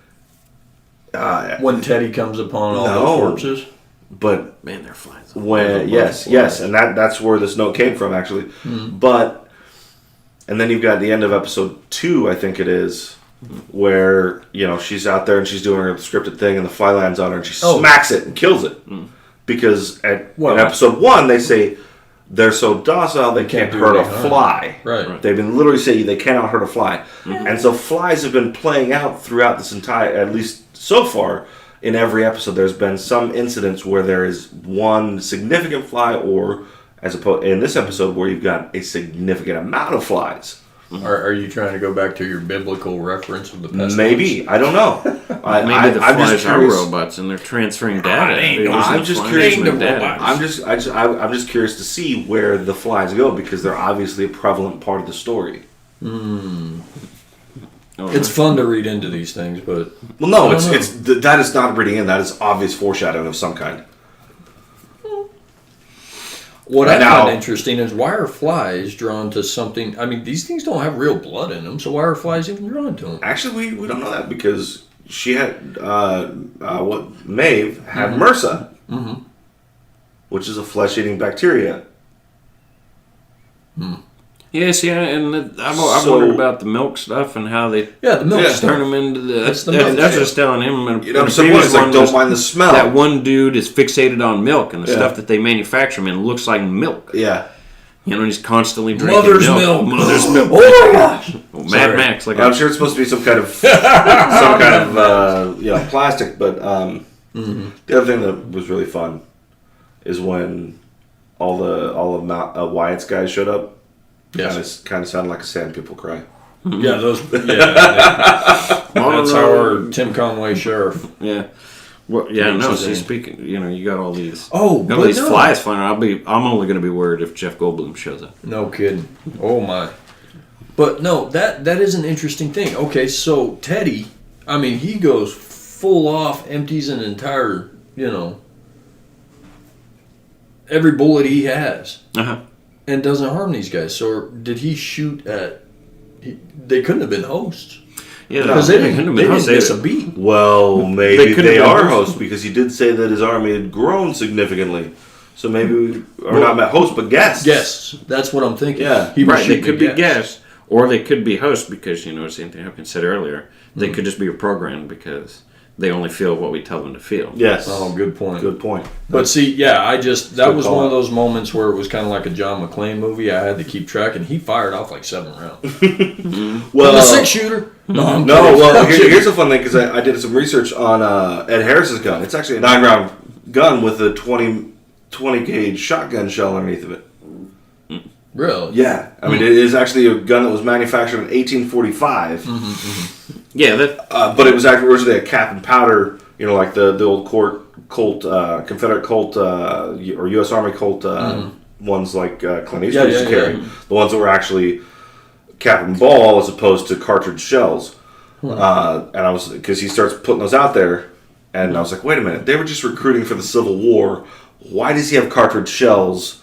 when Teddy comes upon all the corpses. But man, they're flies. Yes, and that's where this note came from actually. Mm-hmm. And then you've got the end of episode 2, I think it is, where she's out there and she's doing her scripted thing, and the fly lands on her and she smacks it and kills it. Because in episode 1 they say they're so docile they can't hurt a fly. Right. They've been literally saying they cannot hurt a fly, and so flies have been playing out throughout this entire, at least so far. In every episode, there's been some incidents where there is one significant fly, or as opposed in this episode where you've got a significant amount of flies. Are you trying to go back to your biblical reference of the pestilence? Maybe, I don't know. Maybe the flies are robots and they're transferring data. I'm just curious. I'm just curious to see where the flies go because they're obviously a prevalent part of the story. It's fun to read into these things, but that is not reading in. That is obvious foreshadowing of some kind. What I find interesting is why are flies drawn to something? I mean, these things don't have real blood in them, so why are flies even drawn to them? Actually, we don't know that because she had Maeve had MRSA, which is a flesh-eating bacteria. Yes, yeah, and I've wondered about the milk stuff and how they the milk stuff. turn them into the. That's the That's milk. just telling him. And Someone's like, don't mind the smell. That one dude is fixated on milk, and the stuff that they manufacture him in looks like milk. Yeah. And he's constantly drinking Mother's milk. Mother's milk. Oh my gosh! Mad Max. I'm sure it's supposed to be some kind of plastic, but the other thing that was really fun is when all of Wyatt's guys showed up. Yes. Kind of sounded like a Sand People cry. Yeah, those. Yeah, that's our Tim Conway sheriff. Yeah. Well, yeah, no. So speaking, you got all these. These flies flying. I'm only going to be worried if Jeff Goldblum shows up. No kidding. Oh my. But no, that is an interesting thing. Okay, so Teddy, I mean, he goes full off, empties an entire, every bullet he has. And doesn't harm these guys. So did he shoot at? They couldn't have been hosts. Yeah, because they didn't miss a beat. Well, maybe they are hosts because he did say that his army had grown significantly. So maybe, not hosts, but guests. Guests. That's what I'm thinking. Yeah, they could be guests, or they could be hosts because same thing Hopkins said earlier. They could just be a program because they only feel what we tell them to feel. Yes. Oh, good point. Good point. But see, that was one of those moments where it was kind of like a John McClane movie. I had to keep track, and he fired off like 7 rounds. Well, the 6-shooter. Here's a fun thing because I did some research on Ed Harris's gun. It's actually a 9-round gun with a 20 gauge shotgun shell underneath of it. Really? Yeah. I mean, it is actually a gun that was manufactured in 1845. Yeah, but it was actually originally a cap and powder, like the old Colt, Confederate Colt, or U.S. Army Colt ones like Clint Eastwood used to carry. The ones that were actually cap and ball as opposed to cartridge shells. And because he starts putting those out there, and I was like, wait a minute, they were just recruiting for the Civil War. Why does he have cartridge shells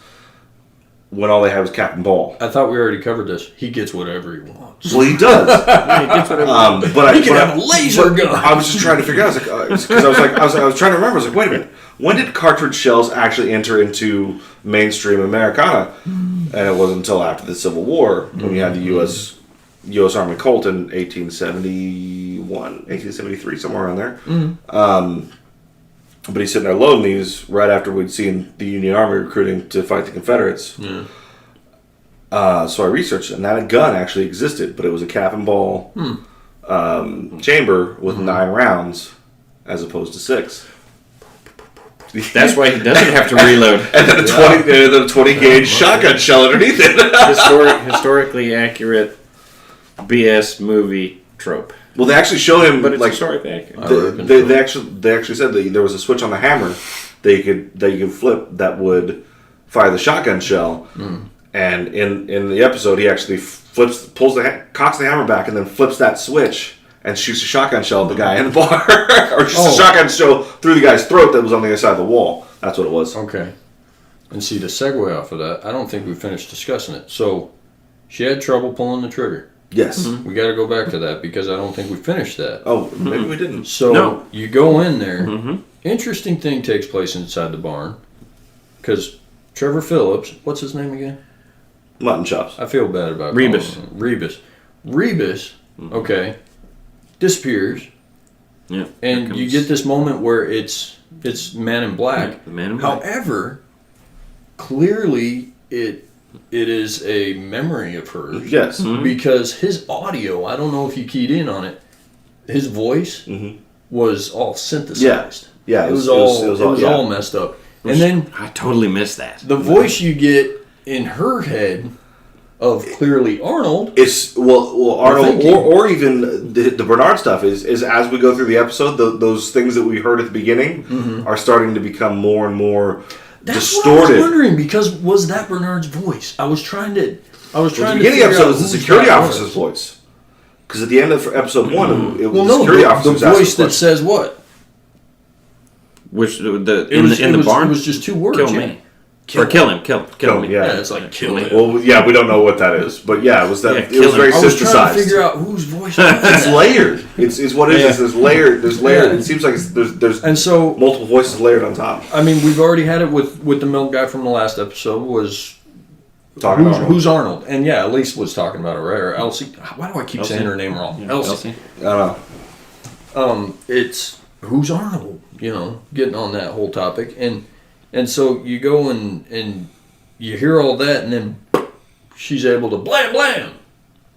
when all they have is cap and ball? I thought we already covered this. He gets whatever he wants. Well, he does. He gets whatever he wants. But he can have a laser gun. I was just trying to figure out. I was trying to remember. I was like, wait a minute. When did cartridge shells actually enter into mainstream Americana? And it wasn't until after the Civil War when you had the U.S. Army Colt in 1871, 1873, somewhere around there. But he's sitting there loading these right after we'd seen the Union Army recruiting to fight the Confederates. So I researched it, and that gun actually existed, but it was a cap and ball chamber with 9 rounds as opposed to 6. That's why he doesn't have to reload. And then a 20 gauge shotgun shell underneath it. Historically accurate BS movie trope. Well, they actually show him, but it's like historically accurate. They actually said that there was a switch on the hammer that you could flip that would fire the shotgun shell. And in the episode, he actually cocks the hammer back, and then flips that switch and shoots a shotgun shell at the guy in the bar, or just a shotgun shell through the guy's throat that was on the other side of the wall. That's what it was. Okay. And see, to segue off of that, I don't think we finished discussing it. So, she had trouble pulling the trigger. Yes. We got to go back to that because I don't think we finished that. Oh, maybe we didn't. So, you go in there. Interesting thing takes place inside the barn because Trevor Phillips, what's his name again? Mutton chops. I feel bad about Rebus. Rebus, okay, disappears. Yeah. And you get this moment where it's Man in Black. The Man in Black. However, clearly it is a memory of hers. Yes. Because his audio, I don't know if you keyed in on it, his voice was all synthesized. Yeah. It was all messed up. And then I totally missed that. the voice you get in her head of clearly Arnold. It's Arnold or even the Bernard stuff is as we go through the episode, those things that we heard at the beginning are starting to become more and more distorted. What I was wondering, because was that Bernard's voice? I was trying to. The beginning of the episode was the security officer's voice. Because at the end of episode 1, it was the security officer's the voice that says what? Which in the barn? It was just 2 words. Kill me. Or kill him. Yeah, it's like kill him. Well, yeah, we don't know what that is, but yeah, it was that. Yeah, It was very I was trying to synthesized. figure out whose voice was that. It's layered. It's what it is. There's layered. There's layered. Yeah. It seems like there's And so, multiple voices layered on top. I mean, we've already had it with the milk guy from the last episode. Was Talking about who's Arnold? And yeah, Elise was talking about it, right? Or Elsie. Why do I keep saying her name wrong? Yeah, Elsie. I don't know. It's who's Arnold? You know, getting on that whole topic, and so you go and you hear all that, and then she's able to blam blam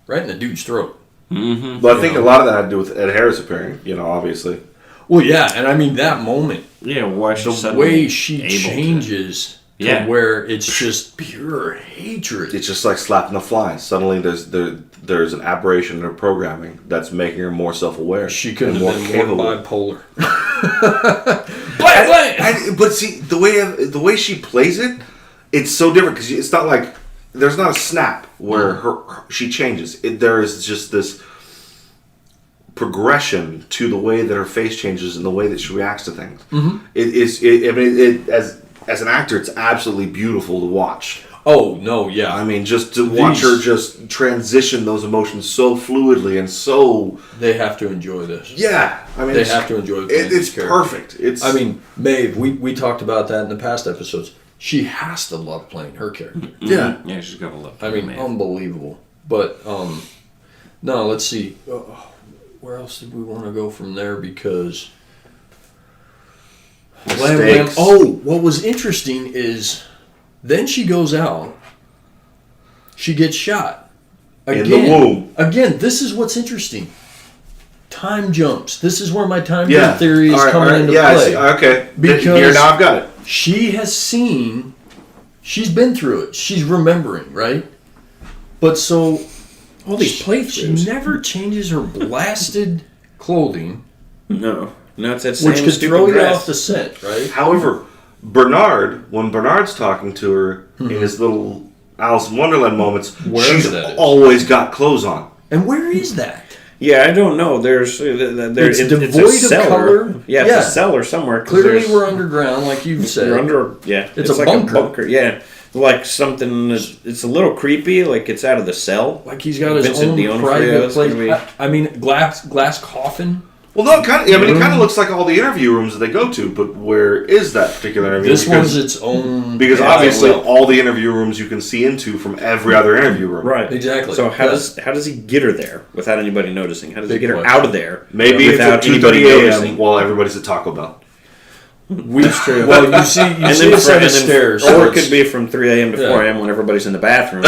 right in the dude's throat. Mm-hmm. But I think a lot of that had to do with Ed Harris appearing. Obviously. Well, yeah, and I mean that moment, Yeah, why the way she changes to where it's just pure hatred. It's just like slapping a fly. Suddenly, there's an aberration in her programming that's making her more self-aware. She couldn't and have been more bipolar. But see, the way she plays it, it's so different because it's not like there's not a snap where she changes. There is just this progression to the way that her face changes and the way that she reacts to things. Mm-hmm. As an actor, it's absolutely beautiful to watch. Oh no, yeah. I mean, just to watch her just transition those emotions so fluidly and so. They have to enjoy this. Yeah, I mean, they have to enjoy. It's perfect. I mean, Maeve. We talked about that in the past episodes. She has to love playing her character. Yeah, yeah, she's gotta love. I mean, Maeve. unbelievable. But no, let's see. Where else did we want to go from there? Because. Oh, what was interesting is then she goes out. She gets shot. Again, in the womb. Again, this is what's interesting. Time jumps. This is where my time jump theory is coming into play. Okay. Because here now I've got it. She has seen, she's been through it. She's remembering, right? But so all these playthroughs. She never changes her blasted clothing. No, it's that same which could stupid throw you dress. off the set, right? However, when Bernard's talking to her in his little Alice in Wonderland moments, she's always got clothes on. And where is that? Yeah, I don't know. There's it's devoid it's a of color. Yeah, it's a cellar somewhere. Clearly, we're underground, like you said. We're under. Yeah, it's like bunker. a bunker. Yeah, like something. It's a little creepy. Like it's out of the cell. Like he's got his own private place. I mean, glass coffin. Well, no, it kind of looks like all the interview rooms that they go to, but where is that particular interview? This one's its own. Because obviously, all the interview rooms you can see into from every other interview room. Right, exactly. So how does he get her there without anybody noticing? How does he get her out of there? Maybe without it's at 2:30 a.m. while everybody's at Taco Bell. Well, you see a set of stairs, or it could be from 3 a.m. to 4 a.m. when everybody's in the bathroom,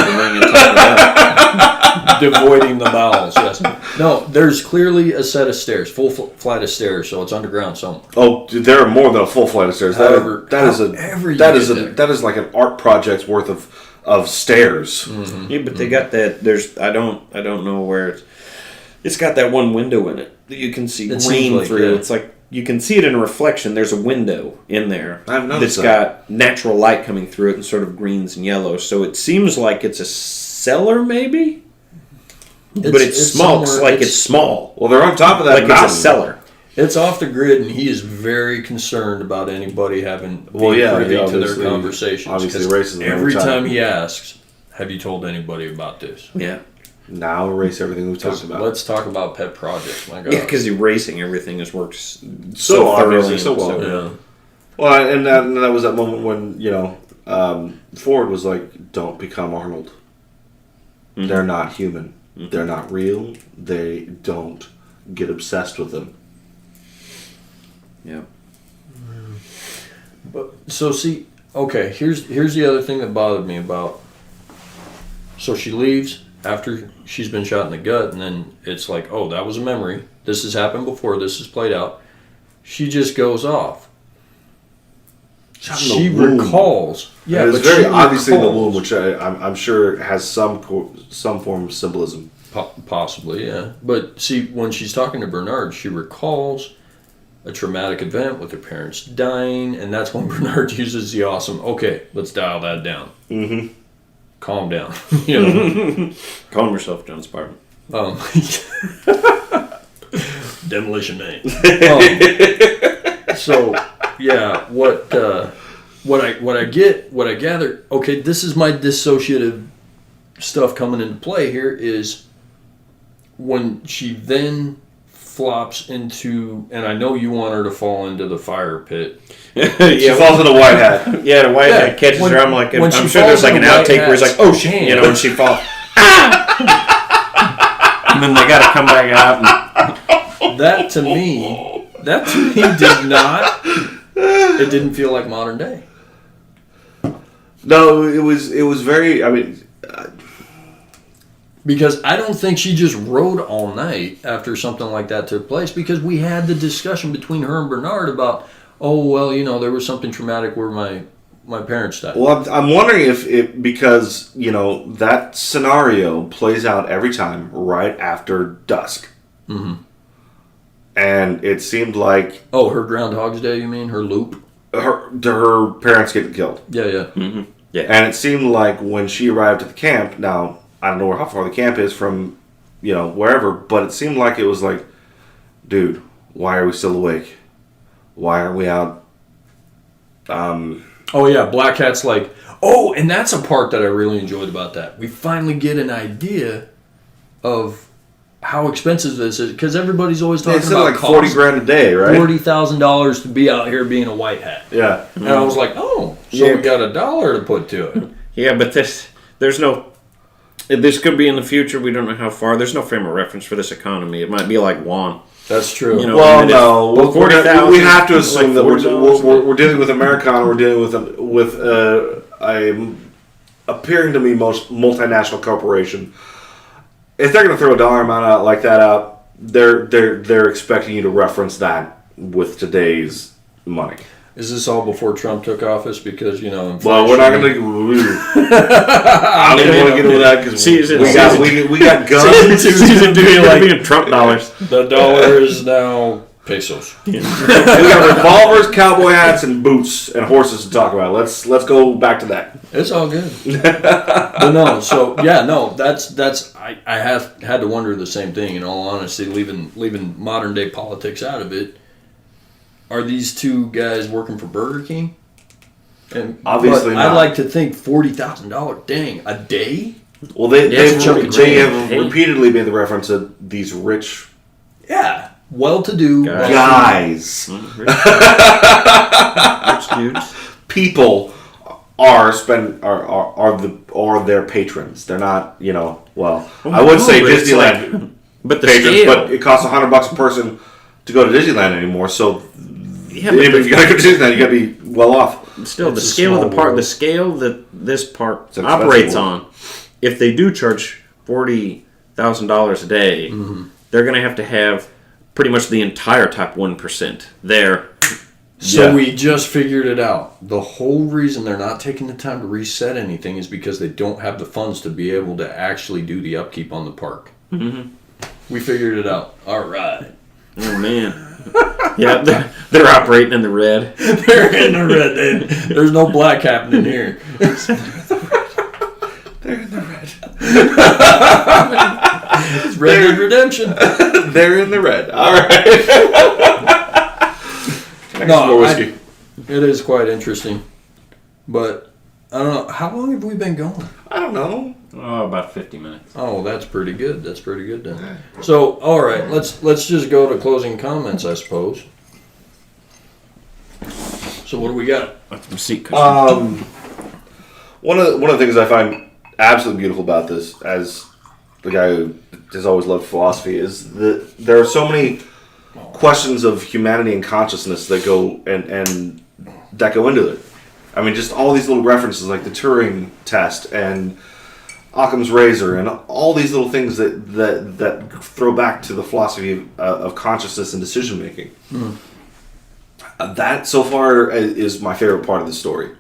devoiding the bowels. Yes. No, there's clearly a set of stairs, full flight of stairs, so it's underground somewhere. Oh, there are more than a full flight of stairs. That is like an art project's worth of stairs. Mm-hmm. Yeah, but they got that. I don't know where it's got that one window in it that you can see green through. It's like. You can see it in a reflection. There's a window in there that's got natural light coming through it in sort of greens and yellows. So it seems like it's a cellar, maybe? But it's small. It's small. Well, they're on top of that mountain. It's a cellar. It's off the grid, and he is very concerned about anybody being privy to their conversations. Obviously, racism. Every time he asks, have you told anybody about this? Yeah. Now erase everything we've talked about. Let's talk about pet projects. My God. Yeah, because erasing everything has worked so obviously, so well. Yeah. Well, and that was that moment when Ford was like, "Don't become Arnold. Mm-hmm. They're not human. Mm-hmm. They're not real. They don't get obsessed with them." Yeah. But so see, okay. Here's the other thing that bothered me about. So she leaves after she's been shot in the gut, and then it's like, oh, that was a memory. This has happened before. This has played out. She just goes off. She recalls. Yeah, but very obviously in the womb, which I'm sure has some form of symbolism. Possibly, yeah. But see, when she's talking to Bernard, she recalls a traumatic event with her parents dying, and that's when Bernard uses the awesome, okay, let's dial that down. Mm-hmm. Calm down. Calm yourself, John Spartan. Demolition Man. So, yeah, what what I gather. Okay, this is my dissociative stuff coming into play here. Is when she then flops into, and I know you want her to fall into the fire pit. She falls in a white hat. Yeah, the white hat catches her. I'm like, I'm sure there's like an outtake where he's like, oh shit, you know, when she falls. And then they got to come back out. And... That to me did not. It didn't feel like modern day. No, it was very. I mean, because I don't think she just rode all night after something like that took place. Because we had the discussion between her and Bernard about, oh well, you know, there was something traumatic where my parents died. Well, I'm wondering if it, because, you know, that scenario plays out every time right after dusk. Mm-hmm. And it seemed like... Oh, her Groundhog's Day, you mean? Her loop? Her parents getting killed. Yeah. Mm-hmm. Yeah. And it seemed like when she arrived at the camp, now, I don't know how far the camp is from, you know, wherever, but it seemed like it was like, dude, why are we still awake? Why aren't we out? Oh, yeah, Black Cat's like, oh, and that's a part that I really enjoyed about that. We finally get an idea of how expensive this is, because everybody's always talking about like cost. $40,000 a day, right? $40,000 to be out here being a white hat. Yeah. And I was like, oh, so we got $1 to put to it. Yeah, but there's no... This could be in the future. We don't know how far. There's no frame of reference for this economy. It might be like Juan. That's true. You know, well, I mean, no. 40,000. We have to assume that like we're dealing with Americana. We're dealing with a appearing to me most multinational corporation. If they're going to throw a dollar amount out like that out, they're expecting you to reference that with today's money. Is this all before Trump took office? Because, you know, well, we're not going to. I don't want to get into that because we got guns. Season 2, like Trump dollars. The dollar is now pesos. We got revolvers, cowboy hats, and boots and horses to talk about. Let's go back to that. It's all good. But no, so yeah, no, that's I have had to wonder the same thing. In all honesty, leaving modern day politics out of it. Are these two guys working for Burger King? And obviously not. I like to think $40,000, dang, a day? Well, they have repeatedly made the reference that these rich, well-to-do guys, rich dudes, people are their patrons. They're not, you know. Well, I would say Disneyland, like, but the patrons, scale. but it costs $100 a person to go to Disneyland anymore. So, yeah, if you gotta go to Disneyland, you gotta be well off. Still, It's the scale of the park, world. the scale that this park It's an operates expensive on, if they do charge $40,000 a day, they're going to have pretty much the entire top 1% there. So we just figured it out. The whole reason they're not taking the time to reset anything is because they don't have the funds to be able to actually do the upkeep on the park. Mm-hmm. We figured it out. All right. Oh, man. Yeah, they're operating in the red. They're in the red. There's no black happening here. They're in the red. It's Red Dead Redemption. They're in the red. All right. No, it is quite interesting. But, I don't know. How long have we been going? I don't know. Oh, about 50 minutes. Oh, that's pretty good. That's pretty good then. So, all right, let's just go to closing comments, I suppose. So, what do we got? That's the seat cushion. One of the things I find absolutely beautiful about this, as the guy who has always loved philosophy, is that there are so many questions of humanity and consciousness that go and that go into it. I mean, just all these little references like the Turing test and Occam's razor and all these little things that throw back to the philosophy of consciousness and decision making. That so far is my favorite part of the story.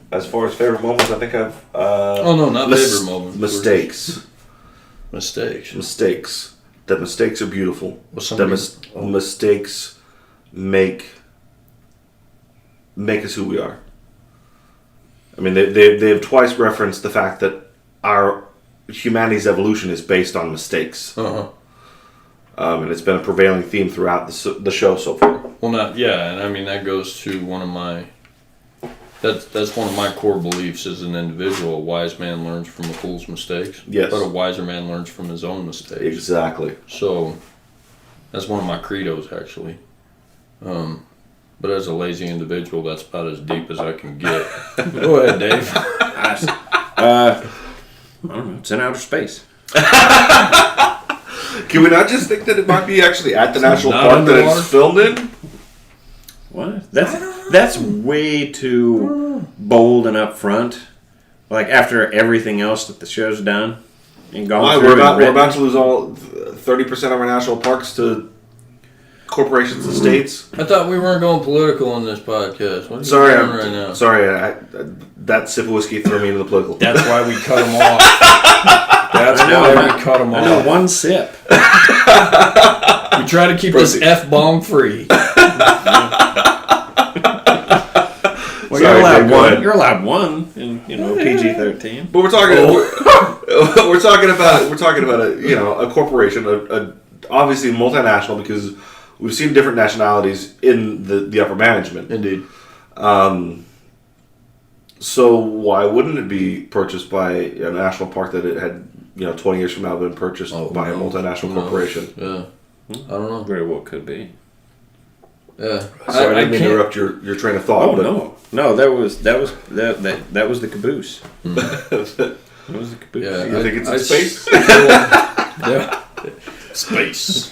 As far as favorite moments, I think I've favorite moments. Mistakes. That mistakes are beautiful. Mistakes make us who we are. I mean, they have twice referenced the fact that our humanity's evolution is based on mistakes. And it's been a prevailing theme throughout the show so far. Well, and I mean that goes to one of my. That's one of my core beliefs as an individual. A wise man learns from a fool's mistakes. Yes. But a wiser man learns from his own mistakes. Exactly. So, that's one of my credos, actually. But as a lazy individual, that's about as deep as I can get. Go ahead, Dave. I don't know. It's in outer space. Can we not just think that it might be actually at the national not park underwater? that it's filmed in? What? That's way too bold and upfront. Like after everything else that the show's done and gone Why? through. We're about to lose all 30% of our national parks to corporations and states. I thought we weren't going political on this podcast. What are you Sorry, doing right now? that sip of whiskey threw me into the political. That's why we cut them off. That's why we cut them I know, off. one sip. We try to keep this F-bomb free. Well, Sorry, you're allowed Dave, go one. ahead. You're allowed one in PG-13. But we're talking we're talking about a corporation, a obviously multinational, because we've seen different nationalities in the upper management. Indeed. So why wouldn't it be purchased by a national park that it had 20 years from now been purchased by a multinational corporation? Yeah. I don't know. Very well could be. Yeah. Sorry, I didn't mean to interrupt your train of thought. Oh but no, that was the caboose. That was the caboose. Yeah. You think it's in space? Yeah. Space.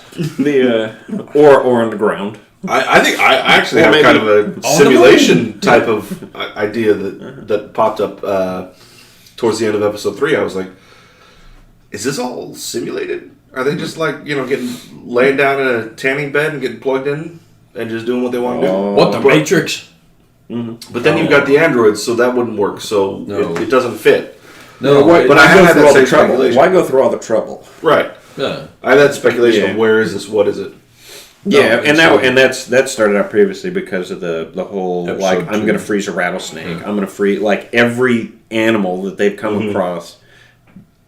Or on the ground. I think I actually Or have maybe kind of a on simulation type of idea that popped up towards the end of episode 3. I was like, is this all simulated? Are they just laying down in a tanning bed and getting plugged in and just doing what they want to do? What, the Matrix? But then you've got the androids, so that wouldn't work. So No. it doesn't fit. No, But I have had that same trouble. speculation. Why go through all the trouble? Right. Yeah. I had that speculation Yeah. of where is this? What is it? Yeah, No, and that started out previously because of the whole Episode I'm 2. going to freeze a rattlesnake. I'm going to freeze every animal that they've come across.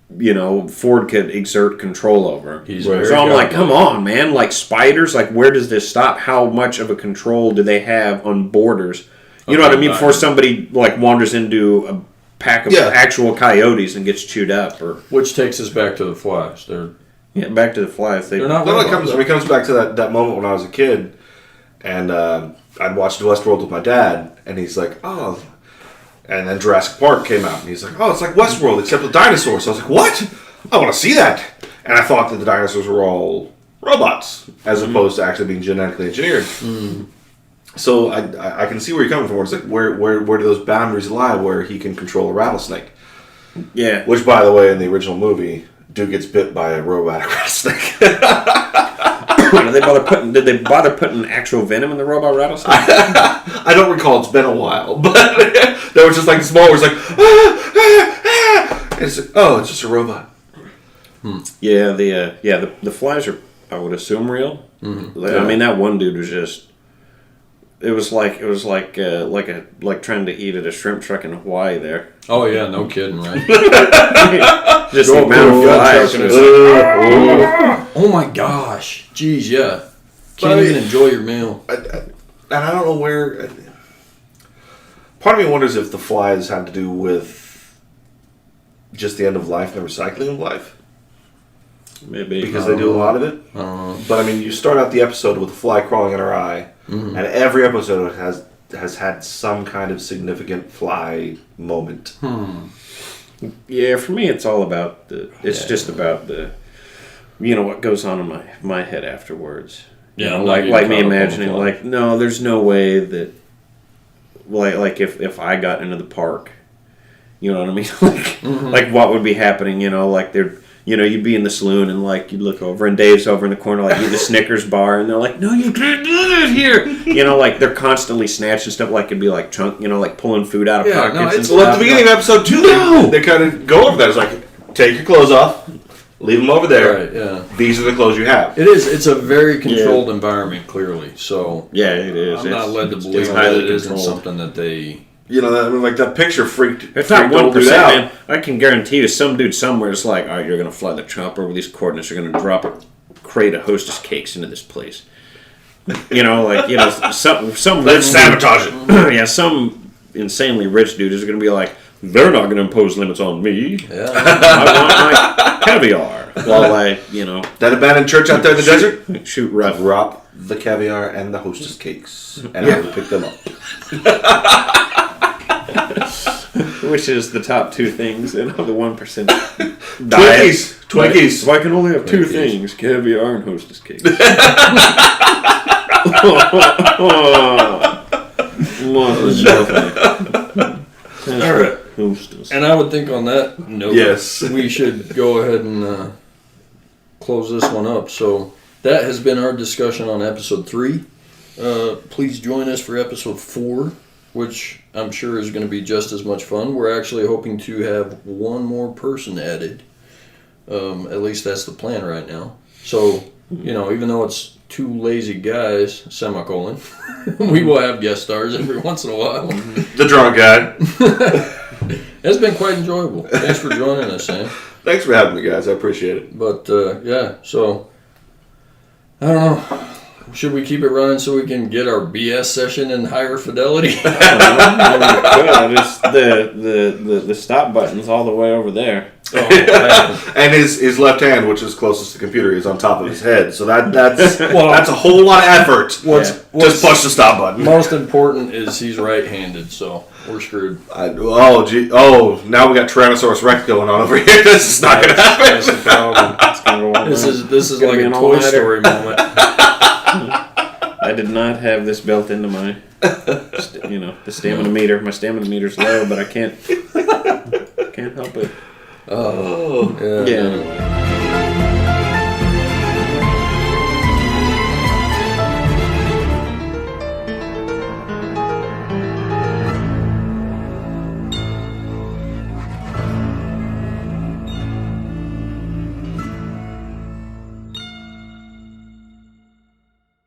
Ford could exert control over. He's Right. very So I'm like, godlike. come on, man! Like spiders, where does this stop? How much of a control do they have on borders? You know what I mean? Before somebody wanders into a pack of actual coyotes and gets chewed up, or Which takes us back to the flies. They're back to the flies. they're not. Well, it robots. comes back to that moment when I was a kid, and I'd watched Westworld with my dad, and he's like, oh. And then Jurassic Park came out, and he's like, oh, it's like Westworld, except with dinosaurs. So I was like, what? I want to see that. And I thought that the dinosaurs were all robots, as opposed to actually being genetically engineered. So I can see where you're coming from. It's like, where do those boundaries lie where he can control a rattlesnake? Yeah. Which, by the way, in the original movie, dude gets bit by a robotic rattlesnake. Did they bother putting actual venom in the robot rattlesnake? I don't recall. It's been a while, but they were just small. It was like, and it's like, oh, it's just a robot. Yeah, the flies are, I would assume, real. Mm-hmm. I mean, that one dude was just. It was like trying to eat at a shrimp truck in Hawaii there. Oh yeah, no kidding, right? Just the amount of flies. Oh my gosh, jeez, yeah. Can't But even enjoy your meal. And I don't know where. Part of me wonders if the flies have to do with just the end of life and the recycling of life. Maybe Because they do a lot of it. I don't know. But I mean, you start out the episode with a fly crawling in our eye, and every episode has had some kind of significant fly moment. Yeah, for me, it's all about just about the, what goes on in my head afterwards. Yeah, like me imagining, no, there's no way that, if I got into the park, you know what I mean? Like what would be happening? You'd be in the saloon and you'd look over and Dave's over in the corner eating a Snickers bar and they're like, no, you can't do that here. They're constantly snatching stuff it'd be chunk, pulling food out of pockets. And Well, at the beginning of episode 2, they kind of go over that. It's like, take your clothes off, leave them over there. Right, yeah. These are the clothes you have. It is. It's a very controlled environment, clearly. So Yeah, it is. I'm not led to believe it's that highly it isn't controlled. something that they. That picture freaked. It's not freaked old dude 1%, out. man. I can guarantee you, some dude somewhere is like, all right, you're going to fly the chopper over these coordinates. You're going to drop it crate of Hostess cakes into this place. Some Let's sabotage it. yeah, some insanely rich dude is going to be like, they're not going to impose limits on me. Yeah. I want my caviar. While That abandoned church out there in the desert? shoot rough. Drop the caviar and the Hostess cakes, and I will pick them up. Which is the top two things in the 1% Twinkies. If I can only have two things, caviar and Hostess cakes. All right. Hostess. And I would think on that note, Yes. we should go ahead and close this one up. So that has been our discussion on episode 3. Please join us for episode 4, which I'm sure is going to be just as much fun. We're actually hoping to have one more person added. At least that's the plan right now. So, even though it's 2 lazy guys, semicolon, we will have guest stars every once in a while. The drunk guy. It's been quite enjoyable. Thanks for joining us, Sam. Thanks for having me, guys. I appreciate it. But, so, I don't know. Should we keep it running so we can get our BS session in higher fidelity? Just the stop button's all the way over there. And his left hand, which is closest to the computer, is on top of his head. So that's a whole lot of effort. Just push the stop button. Most important is he's right-handed, so we're screwed. Now we got Tyrannosaurus Rex going on over here. This is not going to happen. That's the problem. It's gonna go on This there. is like a Toy Story moment. I did not have this built into my, the stamina meter. My stamina meter's low, but I can't help it. Oh, yeah. Yeah.